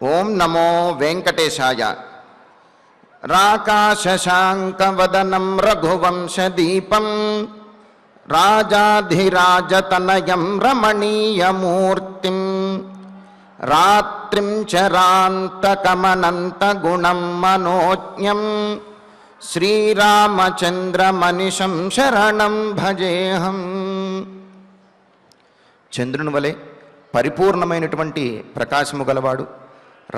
ఓం నమో వెంకటేశాయ. రాకాశశాంకవదనం రఘువంశదీపం రాజాధిరాజతనయం రమణీయమూర్తిం రాత్రిం చరాంతకమనంతగుణం మనోజ్ఞం శ్రీరామచంద్రమనిశం శరణం భజేహం. చంద్రుని వలె పరిపూర్ణమైనటువంటి ప్రకాశము గలవాడు,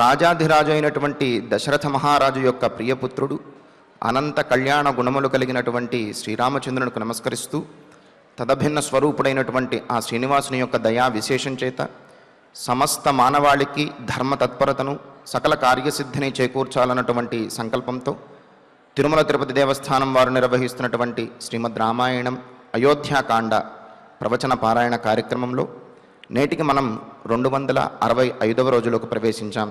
రాజాధిరాజు అయినటువంటి దశరథ మహారాజు యొక్క ప్రియపుత్రుడు, అనంత కళ్యాణ గుణములు కలిగినటువంటి శ్రీరామచంద్రునికి నమస్కరిస్తూ తదభిన్న స్వరూపుడైనటువంటి ఆ శ్రీనివాసుని యొక్క దయా విశేషం చేత సమస్త మానవాళికి ధర్మ తత్పరతను సకల కార్యసిద్ధిని చేకూర్చాలన్నటువంటి సంకల్పంతో తిరుమల తిరుపతి దేవస్థానం వారు నిర్వహిస్తున్నటువంటి శ్రీమద్ రామాయణం అయోధ్యాకాండ ప్రవచన పారాయణ కార్యక్రమంలో నేటికి మనం 265వ రోజులోకి ప్రవేశించాం.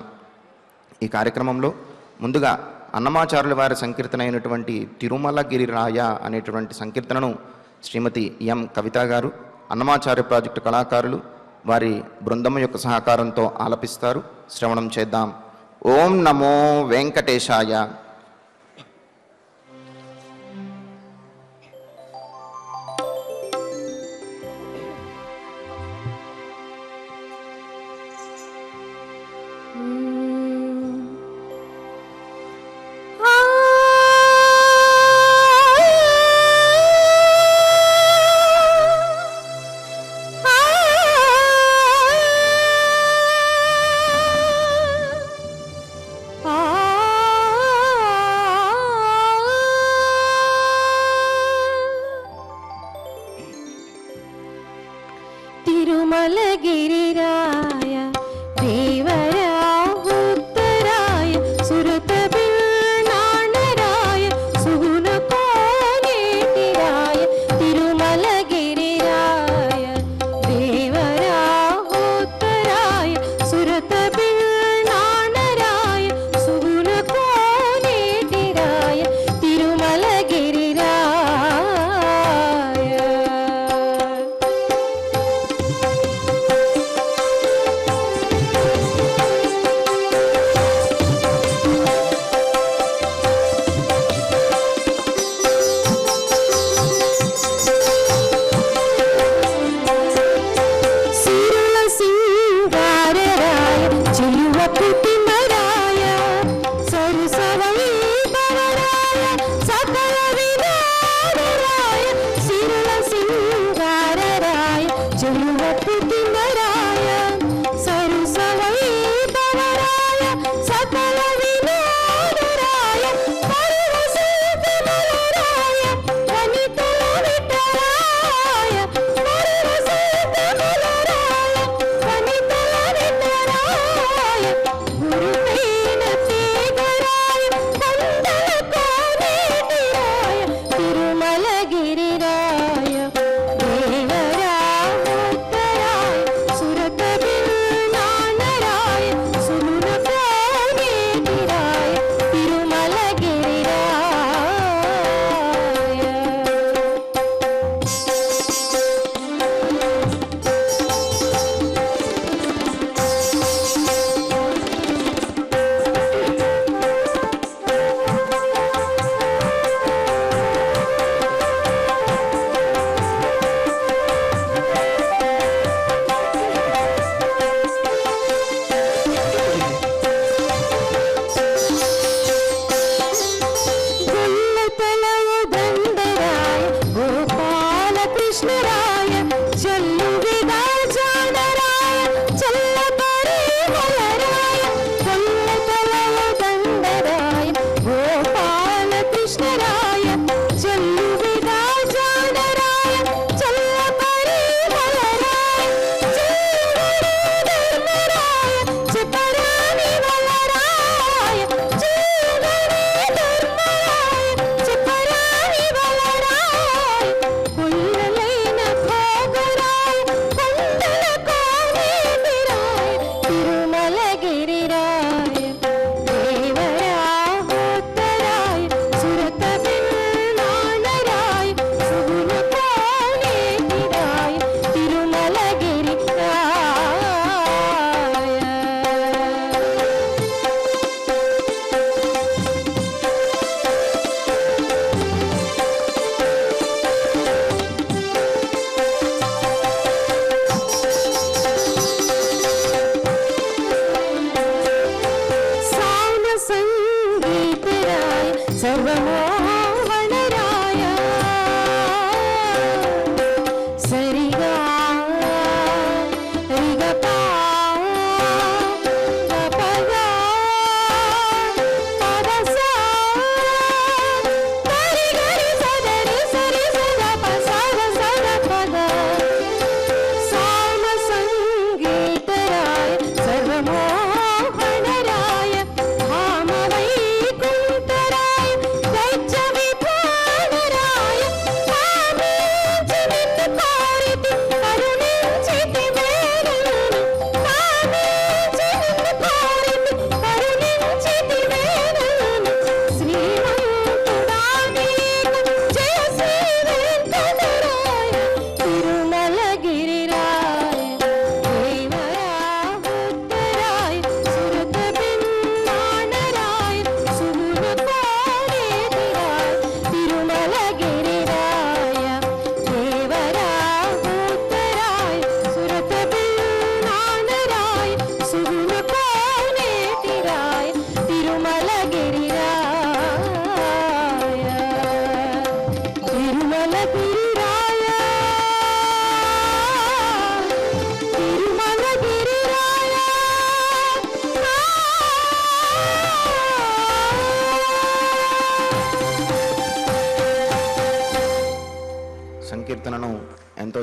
ఈ కార్యక్రమంలో ముందుగా అన్నమాచార్యుల వారి సంకీర్తన అయినటువంటి తిరుమలగిరిరాయ అనేటువంటి సంకీర్తనను శ్రీమతి ఎం కవిత గారు, అన్నమాచార్య ప్రాజెక్టు కళాకారులు వారి బృందం యొక్క సహకారంతో ఆలపిస్తారు. శ్రవణం చేద్దాం. ఓం నమో వెంకటేశాయ.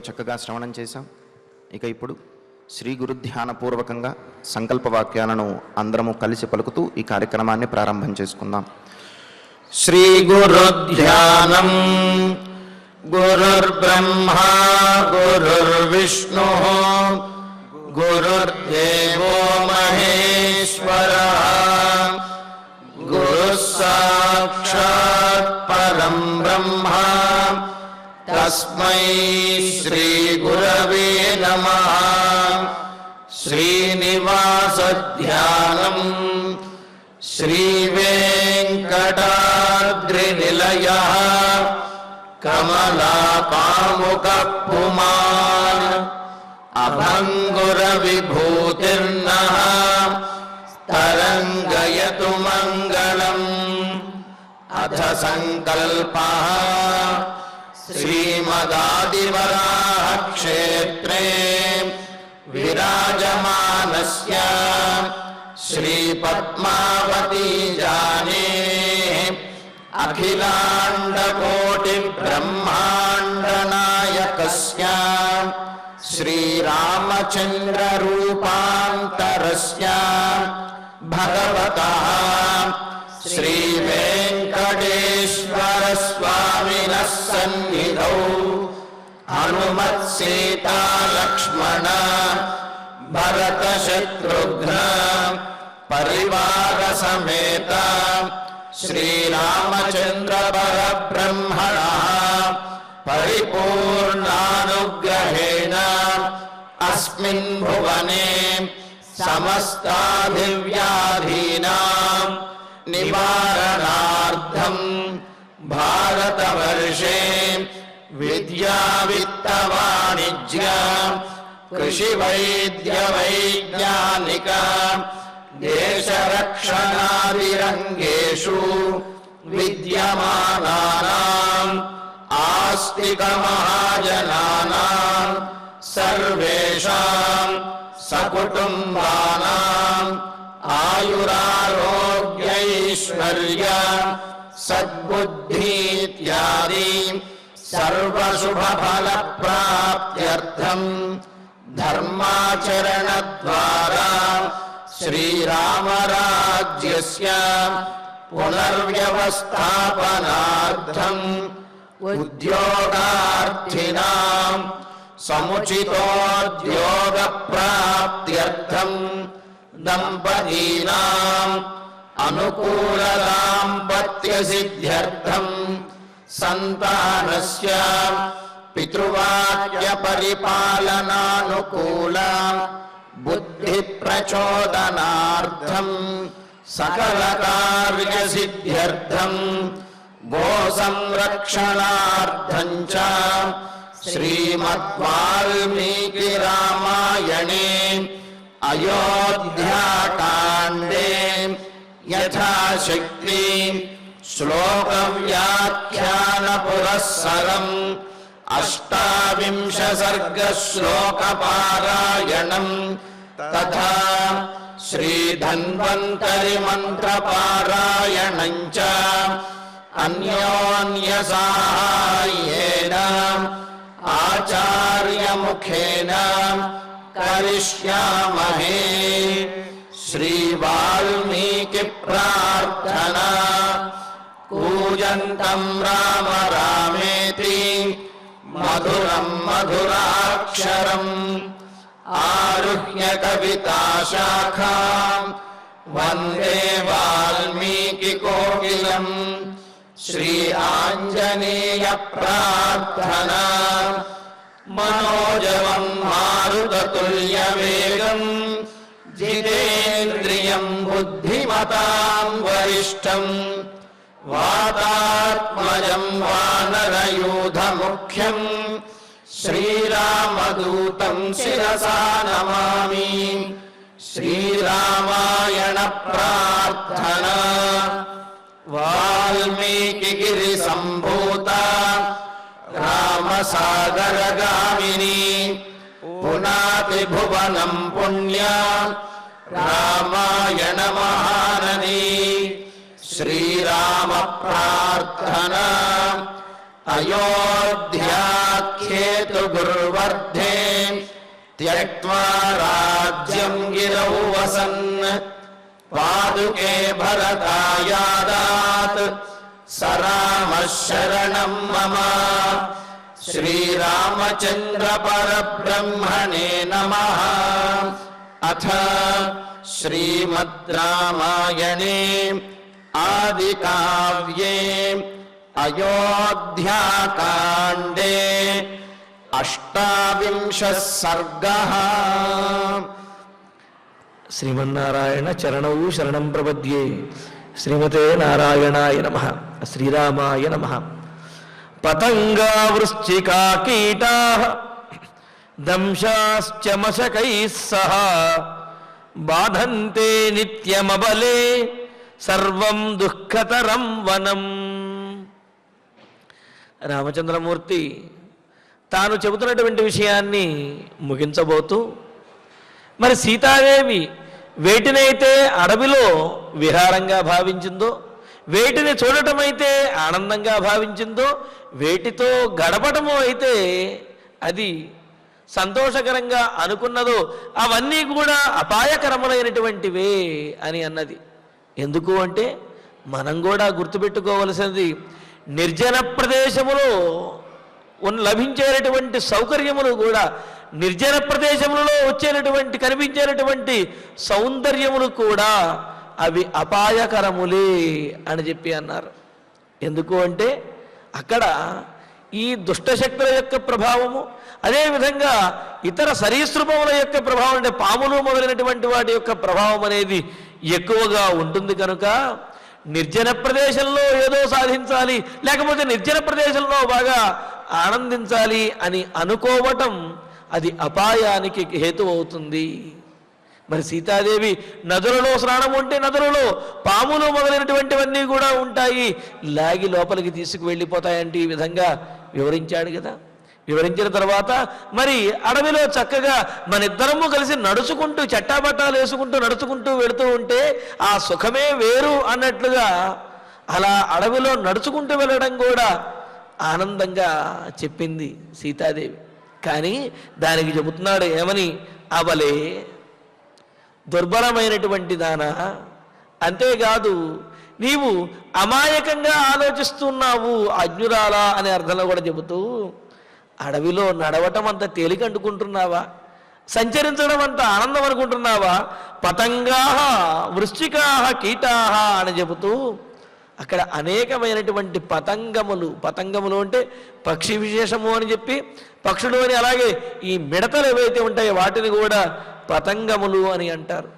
చక్కగా శ్రవణం చేశాం. ఇక ఇప్పుడు శ్రీ గురు ధ్యానపూర్వకంగా సంకల్పవాక్యాలను అందరము కలిసి పలుకుతూ ఈ కార్యక్రమాన్ని ప్రారంభం చేసుకుందాం. శ్రీ గురు ధ్యానం. గురుర్బ్రహ్మా గురుర్విష్ణు గురుర్దేవో మహేశ్వరః గురుః సాక్షాత్ పరం బ్రహ్మ తస్మై శ్రీ గురవే నమః. శ్రీనివాస ధ్యానం. శ్రీ వెంకటాద్రినిలయః కమలాకాముక పుమాన్ అభంగుర విభూతిర్నః తరంగయతు మంగళం. అథ సంకల్పః. శ్రీమదాదివరాహ క్షేత్రే విరాజమానస్య శ్రీ పద్మావతీ జానేః అఖిలాండకోటి బ్రహ్మాండ నాయకస్య శ్రీరామచంద్ర రూపాంతరస్య భగవతః శ్రీ వెంకటేశ్వర స్వామినః సన్నిధౌ హనుమత్ సీతా లక్ష్మణ భరత శత్రుఘ్న పరివార సమేత శ్రీరామచంద్ర పరబ్రహ్మణః పరిపూర్ణానుగ్రహేణ అస్మిన్ భువనే సమస్తాధివ్యాధీనాం నివారణార్థం భారతవర్షే విద్యా విత్త వాణిజ్య కృషి వైద్య వైజ్ఞానిక దేశరక్షణాదిరంగేషు విద్యమానానాం ఆస్తిక మహాజనానాం సర్వేషాం సకుటుంబానాం ఆయురారోగ్యైశ్వర్య సద్బుద్ధీత్యాది సర్వశుభఫల ప్రాప్త్యర్థం ధర్మాచరణ ద్వారా శ్రీరామరాజ్యస్య పునర్వ్యవస్థాపనార్థం ఉద్యోగార్థినాం సముచితోద్యోగ ప్రాప్త్యర్థం దంపతీనాం అనుకూల దాంపత్య సిద్ధ్యర్థం సంతానస్య పితృవాక్య పరిపాలనానుకూల బుద్ధి ప్రచోదనార్థం సకల కార్య సిద్ధ్యర్థం గో సంరక్షణార్థం చ శ్రీమద్వాల్మీకి రామాయణే అయోధ్యాకాండే యథాశక్తి శ్లోక వ్యాఖ్యాన పురస్సరం 28 సర్గ శ్లోక పారాయణం తథా శ్రీ ధన్వంతరి మంత్ర పారాయణం చ అన్యోన్య సహాయేన ఆచార్య ముఖేన కరిష్యామహే. శ్రీ వాల్మీకి ప్రార్థనా. కూజంతం రామ రామేతి మధురం మధురాక్షరం ఆరుహ్య కవితాశాఖాం వందే వాల్మీకి కోకిలం. శ్రీ ఆంజనేయ ప్రార్థనా. మనోజవం మారుతతుల్యవేగం జితేంద్రియం బుద్ధిమతాం వరిష్టం వాతాత్మజం వానరయూధముఖ్యం శ్రీరామదూతం శిరసా నమామి. శ్రీరామాయణ ప్రార్థనా. వాల్మీకి గిరి సంభూత రామసాగరగామిని పునాతి భువనం పుణ్య రామాయణ మహానది. శ్రీరామ ప్రార్థనా. అయోధ్యాఖ్యే हेतु गुर्वर्धे त्यक्त्वा राज्यं गिरौ वसन् पादुके भरतायादात् स रामः शरणं मम। श्रीरामचन्द्र परब्रह्मणे नमः। अथ श्रीमद् रामायणे आदिकाव्ये अयोध्याकाण्डे 28 सर्गः। శ్రీమన్నారాయణ చరణౌ శరణం ప్రపద్యే. శ్రీమతే నారాయణాయ నమః. శ్రీరామాయ నమః. పతంగా వృశ్చికా కీటాః దంశాశ్చ మశకైః సహ బాధంతే నిత్యమబలే సర్వం దుఃఖతరం వనం. రామచంద్రమూర్తి తాను చెబుతున్నటువంటి విషయాన్ని ముగించబోతూ, మరి సీతాదేవి వేటినైతే అడవిలో విహారంగా భావించిందో, వేటిని చూడటమైతే ఆనందంగా భావించిందో, వేటితో గడపటము అయితే అది సంతోషకరంగా అనుకున్నదో అవన్నీ కూడా అపాయకరములైనటువంటివే అని అన్నది. ఎందుకు అంటే మనం కూడా గుర్తుపెట్టుకోవలసినది, నిర్జన ప్రదేశములో లభించేటటువంటి సౌకర్యములు కూడా, నిర్జన ప్రదేశములలో వచ్చేటటువంటి కనిపించేటటువంటి సౌందర్యములు కూడా అవి అపాయకరములే అని చెప్పి అన్నారు. ఎందుకు అంటే అక్కడ ఈ దుష్టశక్తుల యొక్క ప్రభావము, అదేవిధంగా ఇతర సరీసృపముల యొక్క ప్రభావం, అంటే పాములు మొదలైనటువంటి వాటి యొక్క ప్రభావం అనేది ఎక్కువగా ఉంటుంది కనుక నిర్జన ప్రదేశంలో ఏదో సాధించాలి, లేకపోతే నిర్జన ప్రదేశంలో బాగా ఆనందించాలి అని అనుకోవటం అది అపాయానికి హేతు అవుతుంది. మరి సీతాదేవి నదులలో స్నానం ఉంటే నదులలో పాములు మొదలైనటువంటివన్నీ కూడా ఉంటాయి, లాగి లోపలికి తీసుకువెళ్ళిపోతాయంటే ఈ విధంగా వివరించాడు కదా. వివరించిన తర్వాత మరి అడవిలో చక్కగా మనిద్దరము కలిసి నడుచుకుంటూ చట్టాబట్టాలు వేసుకుంటూ నడుచుకుంటూ వెళుతూ ఉంటే ఆ సుఖమే వేరు అన్నట్లుగా అలా అడవిలో నడుచుకుంటూ వెళ్ళడం కూడా ఆనందంగా చెప్పింది సీతాదేవి. కానీ దానికి చెబుతున్నాడు ఏమని, అవలే దుర్బలమైనటువంటి దానా, అంతేకాదు నీవు అమాయకంగా ఆలోచిస్తున్నావు, అజ్ఞురాలా అనే అర్థంలో కూడా చెబుతూ, అడవిలో నడవటం అంత తేలిక అనుకుంటున్నావా, సంచరించడం అంత ఆనందం అనుకుంటున్నావా, పతంగాహ వృశ్చికాహ కీటాహ అని చెబుతూ అక్కడ అనేకమైనటువంటి పతంగములు అంటే పక్షి విశేషము అని చెప్పి పక్షులు అని, అలాగే ఈ మిడతలు ఏవైతే ఉంటాయో వాటిని కూడా పతంగములు అని అంటారు.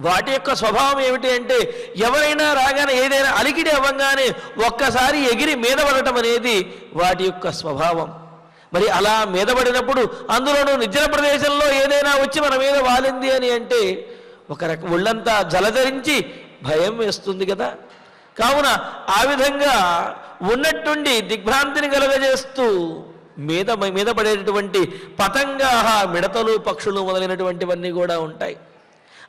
వాటి యొక్క స్వభావం ఏమిటి అంటే ఎవరైనా రాగానే ఏదైనా అలికిడి అవ్వగానే ఒక్కసారి ఎగిరి మీద పడటం అనేది వాటి యొక్క స్వభావం. మరి అలా మీద పడినప్పుడు అందులోనూ నిర్జన ప్రదేశంలో ఏదైనా వచ్చి మన మీద వాలింది అని అంటే ఒక ఒళ్ళంతా జలధరించి భయం వేస్తుంది కదా. కావున ఆ విధంగా ఉన్నట్టుండి దిగ్భ్రాంతిని కలుగజేస్తూ మీద పడేటటువంటి పతంగాహ మిడతలు పక్షులు మొదలైనటువంటివన్నీ కూడా ఉంటాయి.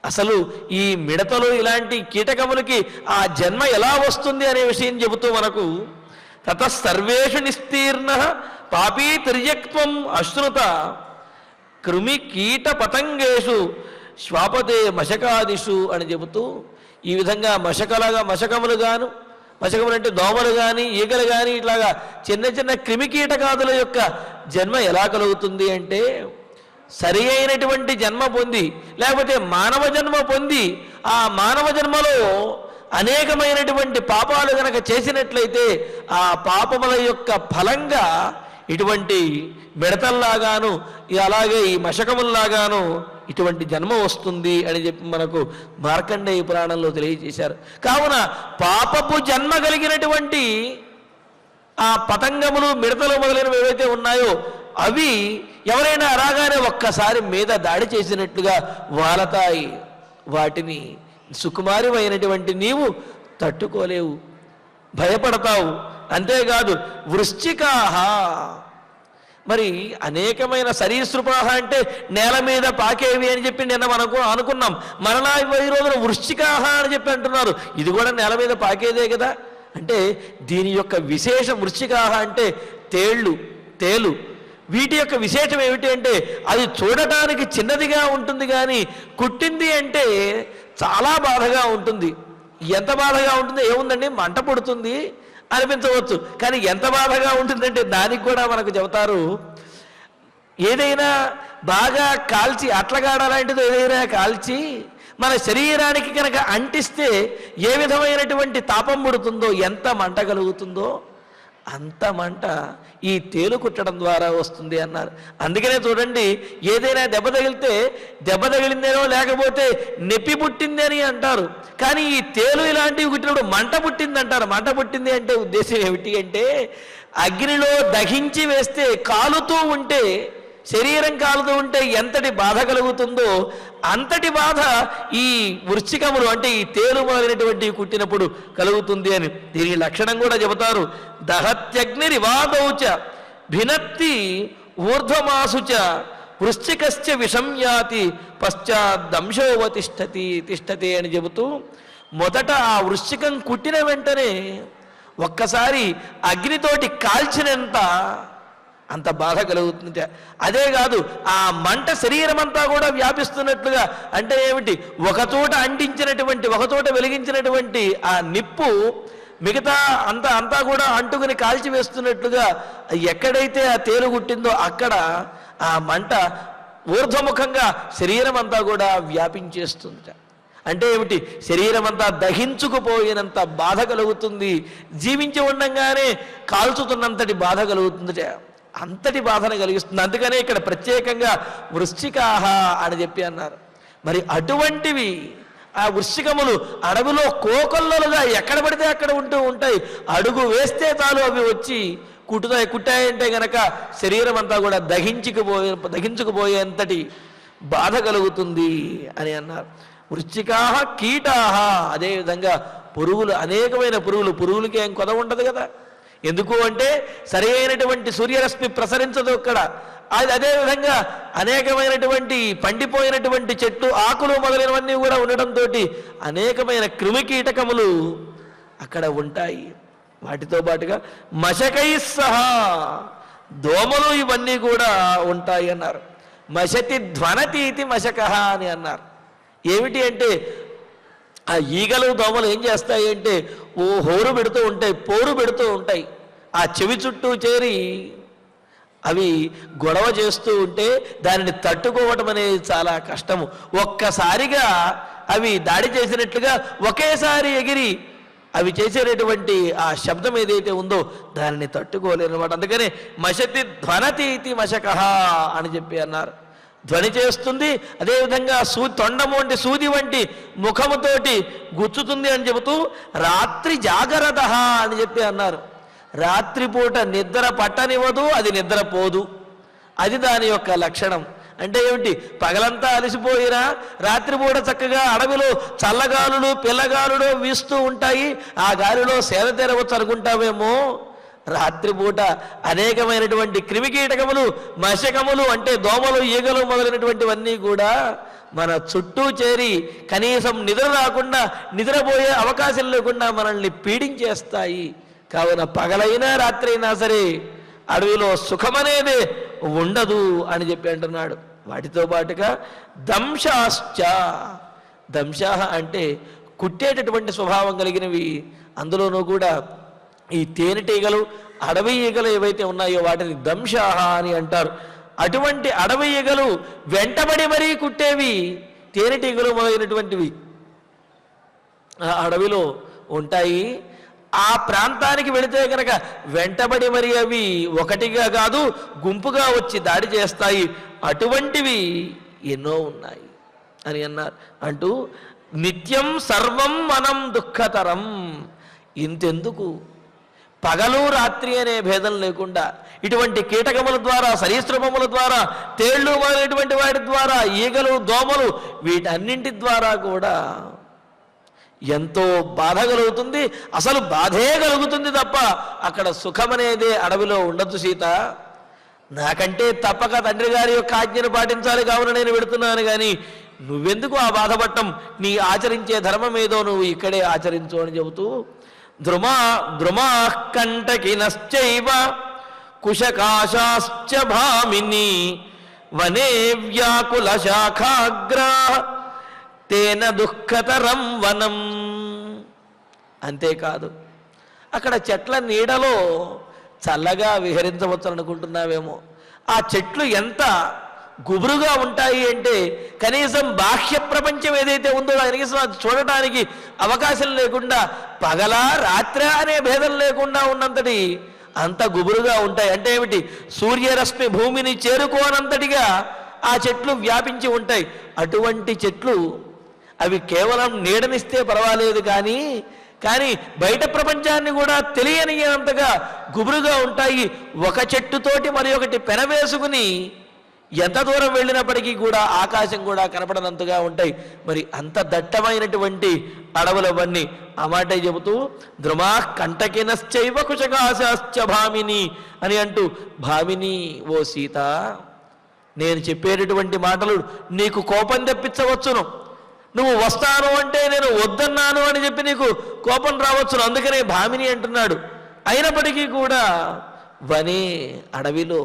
అసలు ఈ మిడతలు ఇలాంటి కీటకములకి ఆ జన్మ ఎలా వస్తుంది అనే విషయం చెబుతూ మనకు, తతసర్వేషు నిస్తీర్ణ పాపీ తిర్యక్త్వం అశ్రుత కృమి కీట పతంగేషు శ్వాపతే మశకాదిషు అని చెబుతూ ఈ విధంగా మశకములు అంటే దోమలు కానీ ఈగలు కానీ ఇట్లాగా చిన్న చిన్న క్రిమికీటకాదుల యొక్క జన్మ ఎలా కలుగుతుంది అంటే, సరి అయినటువంటి జన్మ పొంది లేకపోతే మానవ జన్మ పొంది ఆ మానవ జన్మలో అనేకమైనటువంటి పాపాలు గనక చేసినట్లయితే ఆ పాపముల యొక్క ఫలంగా ఇటువంటి మిడతల్లాగాను అలాగే ఈ మశకముల్లాగాను ఇటువంటి జన్మ వస్తుంది అని చెప్పి మనకు మార్కండేయ పురాణంలో తెలియజేశారు. కావున పాపపు జన్మ కలిగినటువంటి ఆ పతంగములు మిడతలు మొదలైనవి ఏవైతే ఉన్నాయో అవి ఎవరైనా రాగానే ఒక్కసారి మీద దాడి చేసినట్లుగా వాలతాయి. వాటిని సుకుమారిమైనటువంటి నీవు తట్టుకోలేవు, భయపడతావు. అంతేకాదు వృశ్చికాహ, మరి అనేకమైన సరీసృపాహ అంటే నేల మీద పాకేవి అని చెప్పి నిన్న మనకు అనుకున్నాం. మరలా ఈ రోజున వృశ్చికాహ అని చెప్పి అంటున్నారు. ఇది కూడా నేల మీద పాకేదే కదా. అంటే దీని యొక్క విశేషం వృశ్చికాహ అంటే తేలు. వీటి యొక్క విశేషం ఏమిటి అంటే అది చూడటానికి చిన్నదిగా ఉంటుంది, కానీ కుట్టింది అంటే చాలా బాధగా ఉంటుంది. ఎంత బాధగా ఉంటుందో ఏముందండి, మంట పుడుతుంది అనిపించవచ్చు, కానీ ఎంత బాధగా ఉంటుందంటే దానికి కూడా మనకు చెబుతారు. ఏదైనా బాగా కాల్చి అట్లగాడ లాంటిది ఏదైనా కాల్చి మన శరీరానికి కనుక అంటిస్తే ఏ విధమైనటువంటి తాపం పుడుతుందో, ఎంత మంట కలుగుతుందో అంత మంట ఈ తేలు కుట్టడం ద్వారా వస్తుంది అన్నారు. అందుకనే చూడండి, ఏదైనా దెబ్బ తగిలితే దెబ్బ తగిలిందేనో లేకపోతే నొప్పి పుట్టింది అని అంటారు, కానీ ఈ తేలు ఇలాంటివి కుట్టినప్పుడు మంట పుట్టింది అంటారు. మంట పుట్టింది అంటే ఉద్దేశం ఏమిటి అంటే, అగ్నిలో దహించి వేస్తే కాలుతూ ఉంటే, శరీరం కాలుతూ ఉంటే ఎంతటి బాధ కలుగుతుందో అంతటి బాధ ఈ వృశ్చికములు అంటే ఈ తేలు మొదలైనటువంటి కుట్టినప్పుడు కలుగుతుంది అని దీని లక్షణం కూడా చెబుతారు. దహత్యగ్నిరివాదౌచ భినత్తి ఊర్ధ్వమాసుచ వృశ్చికశ్చ విషం యాతి పశ్చాద్దంశోవతిష్టతి తిష్టతి అని చెబుతూ, మొదట ఆ వృశ్చికం కుట్టిన వెంటనే ఒక్కసారి అగ్నితోటి కాల్చినంత అంత బాధ కలుగుతుంది. అదే కాదు, ఆ మంట శరీరం అంతా కూడా వ్యాపిస్తున్నట్లుగా, అంటే ఏమిటి, ఒకచోట అంటించినటువంటి ఒకచోట వెలిగించినటువంటి ఆ నిప్పు మిగతా అంతా కూడా అంటుకుని కాల్చివేస్తున్నట్లుగా ఎక్కడైతే ఆ తేలు కుట్టిందో అక్కడ ఆ మంట ఊర్ధ్వముఖంగా శరీరం అంతా కూడా వ్యాపించేస్తుంది. అంటే ఏమిటి, శరీరం అంతా దహించుకుపోయినంత బాధ కలుగుతుంది, జీవించి ఉండంగానే కాల్చుతున్నంతటి బాధ కలుగుతుంది, అంతటి బాధను కలిగిస్తుంది. అందుకనే ఇక్కడ ప్రత్యేకంగా వృశ్చికాహ అని చెప్పి అన్నారు. మరి అటువంటివి ఆ వృశ్చికములు అడవిలో కోకొల్లలుగా ఎక్కడ పడితే అక్కడ ఉంటాయి. అడుగు వేస్తే చాలు అవి వచ్చి కుట్టాయంటే గనక శరీరం అంతా కూడా దహించుకుపోయేంతటి బాధ కలుగుతుంది అని అన్నారు. వృశ్చికాహ కీటాహ, అదేవిధంగా పురుగులు, అనేకమైన పురుగులకి ఏం కొద ఉండదు కదా. ఎందుకు అంటే సరి అయినటువంటి సూర్యరశ్మి ప్రసరించదు అక్కడ. అదేవిధంగా అనేకమైనటువంటి పండిపోయినటువంటి చెట్లు, ఆకులు మొదలైనవన్నీ కూడా ఉండడంతో అనేకమైన క్రిమికీటకములు అక్కడ ఉంటాయి. వాటితో పాటుగా మశకై సహా దోమలు ఇవన్నీ కూడా ఉంటాయి అన్నారు. మశతి ధ్వనతీతి మశకః అని అన్నారు. ఏమిటి అంటే ఆ ఈగలు దోమలు ఏం చేస్తాయి అంటే హోరు పెడుతూ ఉంటాయి, పోరు పెడుతూ ఉంటాయి. ఆ చెవి చుట్టూ చేరి అవి గొడవ చేస్తూ ఉంటే దానిని తట్టుకోవటం అనేది చాలా కష్టము. ఒక్కసారిగా అవి దాడి చేసినట్లుగా ఒకేసారి ఎగిరి అవి చేసేటటువంటి ఆ శబ్దం ఏదైతే ఉందో దానిని తట్టుకోలేరు అన్నమాట. అందుకనే మశతి ధ్వనతీతి మశకః అని చెప్పి అన్నారు. ధ్వని చేస్తుంది, అదేవిధంగా తొండము వంటి సూది వంటి ముఖముతోటి గుచ్చుతుంది అని చెబుతూ రాత్రి జాగరత అని చెప్పి అన్నారు. రాత్రిపూట నిద్ర పట్టనివ్వదు, అది నిద్రపోదు, అది దాని యొక్క లక్షణం. అంటే ఏమిటి, పగలంతా అలసిపోయినా రాత్రిపూట చక్కగా అడవిలో చల్లగాలులు పిల్లగాలులు వీస్తూ ఉంటాయి, ఆ గాలిలో సేద తీరవచ్చు అనుకుంటామేమో. రాత్రిపూట అనేకమైనటువంటి క్రిమికీటకములు, మశకములు అంటే దోమలు, ఈగలు మొదలైనటువంటివన్నీ కూడా మన చుట్టూ చేరి కనీసం నిద్ర రాకుండా, నిద్రపోయే అవకాశం లేకుండా మనల్ని పీడించేస్తాయి. కావున పగలైనా రాత్రి అయినా సరే అడవిలో సుఖమనేదే ఉండదు అని చెప్పి అంటున్నాడు. వాటితో పాటుగా దంశాశ్చ, దంశాహ అంటే కుట్టేటటువంటి స్వభావం కలిగినవి. అందులోనూ కూడా ఈ తేనెటీగలు, అడవి ఈగలు ఏవైతే ఉన్నాయో వాటిని దంశాహ అని అంటారు. అటువంటి అడవి ఈగలు వెంటబడి మరీ కుట్టేవి తేనెటీగలు మొదలైనటువంటివి ఆ అడవిలో ఉంటాయి. ఆ ప్రాంతానికి వెళితే కనుక వెంటబడి మరి అవి ఒకటిగా కాదు గుంపుగా వచ్చి దాడి చేస్తాయి. అటువంటివి ఎన్నో ఉన్నాయి అని అన్నారు. అంటూ నిత్యం సర్వం మనం దుఃఖతరం, ఇంతెందుకు పగలు రాత్రి అనే భేదం లేకుండా ఇటువంటి కీటకముల ద్వారా, సరీసృపముల ద్వారా, తేళ్లు మొదలైనటువంటి వాటి ద్వారా, ఈగలు దోమలు వీటన్నింటి ద్వారా కూడా ఎంతో బాధ కలుగుతుంది. అసలు బాధే కలుగుతుంది తప్ప అక్కడ సుఖమనేదే అడవిలో ఉండదు. సీత, నాకంటే తప్పక తండ్రి గారి యొక్క ఆజ్ఞను పాటించాలి కావున నేను పెడుతున్నాను, కానీ నువ్వెందుకు ఆ బాధపడటం, నీ ఆచరించే ధర్మం ఏదో నువ్వు ఇక్కడే ఆచరించు అని చెబుతూ ద్రుమా కంటకినశ్చైవ కుశకాశాశ్చ భామిని వనే వ్యాకుల శాఖాగ్రా తేన దుఃఖతరం వనం. అంతేకాదు అక్కడ చెట్ల నీడలో చల్లగా విహరించవచ్చు అనుకుంటున్నావేమో. ఆ చెట్లు ఎంత గుబురుగా ఉంటాయి అంటే కనీసం బాహ్య ప్రపంచం ఏదైతే ఉందో కనీసం అది చూడటానికి అవకాశం లేకుండా పగలా రాత్రి అనే భేదం లేకుండా ఉన్నంతటి అంత గుబురుగా ఉంటాయి. అంటే ఏమిటి, సూర్యరశ్మి భూమిని చేరుకోనంతటిగా ఆ చెట్లు వ్యాపించి ఉంటాయి. అటువంటి చెట్లు అవి కేవలం నీడనిస్తే పర్వాలేదు కానీ బయట ప్రపంచాన్ని కూడా తెలియనియంతగా గుబురుగా ఉంటాయి. ఒక చెట్టుతోటి మరి ఒకటి పెనవేసుకుని ఎంత దూరం వెళ్ళినప్పటికీ కూడా ఆకాశం కూడా కనపడనంతగా ఉంటాయి. మరి అంత దట్టమైనటువంటి అడవులవన్నీ. ఆ మాటే చెబుతూ ద్రుమా కంటకినశ్చైవ కుశకాశాశ్చ భామిని అని అంటూ, భామిని ఓ సీత, నేను చెప్పేటటువంటి మాటలు నీకు కోపం తెప్పించవచ్చును. నువ్వు వస్తాను అంటే నేను వద్దన్నాను అని చెప్పి నీకు కోపం రావచ్చును. అందుకనే భామిని అంటున్నాడు. అయినప్పటికీ కూడా వనే అడవిలో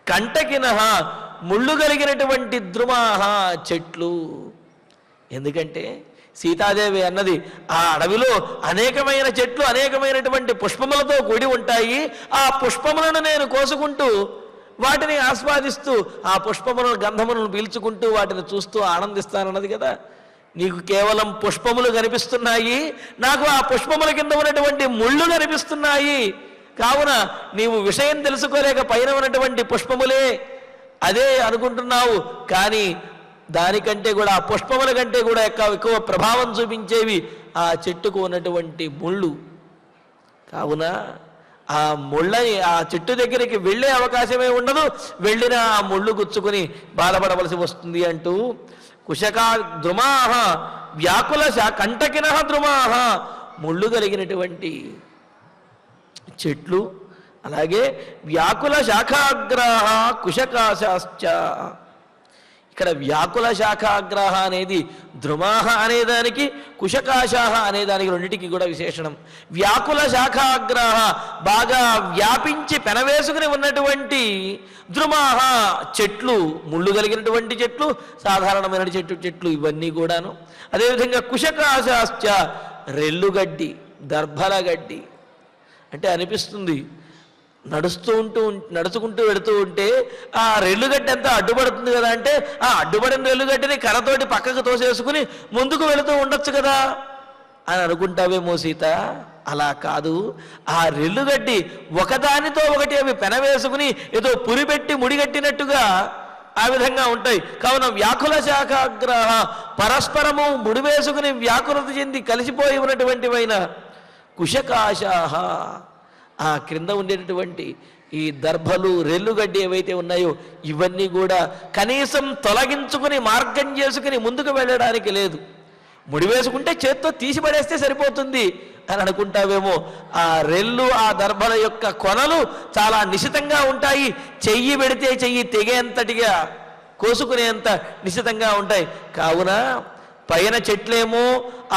కంటకినః ముళ్ళు కలిగినటువంటి ద్రుమాహ చెట్లు. ఎందుకంటే సీతాదేవి అన్నది ఆ అడవిలో అనేకమైన చెట్లు అనేకమైనటువంటి పుష్పములతో కూడి ఉంటాయి. ఆ పుష్పములను నేను కోసుకుంటూ వాటిని ఆస్వాదిస్తూ ఆ పుష్పములను గంధములను పీల్చుకుంటూ వాటిని చూస్తూ ఆనందిస్తానన్నది కదా. నీకు కేవలం పుష్పములు కనిపిస్తున్నాయి, నాకు ఆ పుష్పముల కింద ఉన్నటువంటి ముళ్ళు కనిపిస్తున్నాయి. కావున నీవు విషయం తెలుసుకోలేక పైన ఉన్నటువంటి పుష్పములే అదే అనుకుంటున్నావు. కానీ దానికంటే కూడా ఆ పుష్పముల కంటే కూడా ఎక్కువ ప్రభావం చూపించేవి ఆ చెట్టుకు ఉన్నటువంటి ముళ్ళు. కావున ఆ ముళ్ళని ఆ చెట్టు దగ్గరికి వెళ్ళే అవకాశమే ఉండదు. వెళ్ళిన ఆ ముళ్ళు గుచ్చుకుని బాధపడవలసి వస్తుంది అంటూ కుశకా ద్రుమాహ వ్యాకుల కంటకినః ద్రుమాహ ముళ్ళు కలిగినటువంటి చెట్లు, అలాగే వ్యాకుల శాఖాగ్రాహ కుశకాశాశ్చ. ఇక్కడ వ్యాకుల శాఖాగ్రాహ అనేది ద్రుమాహ అనేదానికి, కుశకాశాహ అనేదానికి రెండింటికి కూడా విశేషణం. వ్యాకుల శాఖాగ్రాహ బాగా వ్యాపించి పెనవేసుకుని ఉన్నటువంటి ద్రుమాహ చెట్లు, ముళ్ళు కలిగినటువంటి చెట్లు, సాధారణమైన చెట్లు ఇవన్నీ కూడాను. అదేవిధంగా కుశకాశాశ్చ రెల్లుగడ్డి, దర్భల గడ్డి. అంటే అనిపిస్తుంది నడుచుకుంటూ వెళుతూ ఉంటే ఆ రెల్లుగడ్డి అంతా అడ్డుపడుతుంది కదా. అంటే ఆ అడ్డుపడిన రెల్లుగడ్డిని కర్రతోటి పక్కకు తోసేసుకుని ముందుకు వెళుతూ ఉండొచ్చు కదా అని అనుకుంటావేమో సీత. అలా కాదు. ఆ రెల్లుగడ్డి ఒకదానితో ఒకటి అవి పెనవేసుకుని ఏదో పురిపెట్టి ముడిగట్టినట్టుగా ఆ విధంగా ఉంటాయి. కావున వ్యాకుల శాఖాగ్రహ పరస్పరము ముడివేసుకుని వ్యాకులత చెంది కలిసిపోయి ఉన్నటువంటివైన కుశకాశాహ, ఆ క్రింద ఉండేటటువంటి ఈ దర్భలు రెల్లుగడ్డి ఏవైతే ఉన్నాయో ఇవన్నీ కూడా కనీసం తొలగించుకుని మార్గం చేసుకుని ముందుకు వెళ్ళడానికి లేదు. ముడివేసుకుంటే చేత్తో తీసిపడేస్తే సరిపోతుంది అని అనుకుంటావేమో. ఆ రెల్లు ఆ దర్భల యొక్క కొనలు చాలా నిశితంగా ఉంటాయి. చెయ్యి పెడితే చెయ్యి తెగేంతటిగా కోసుకునేంత నిశితంగా ఉంటాయి. కావున పైన చెట్లేమో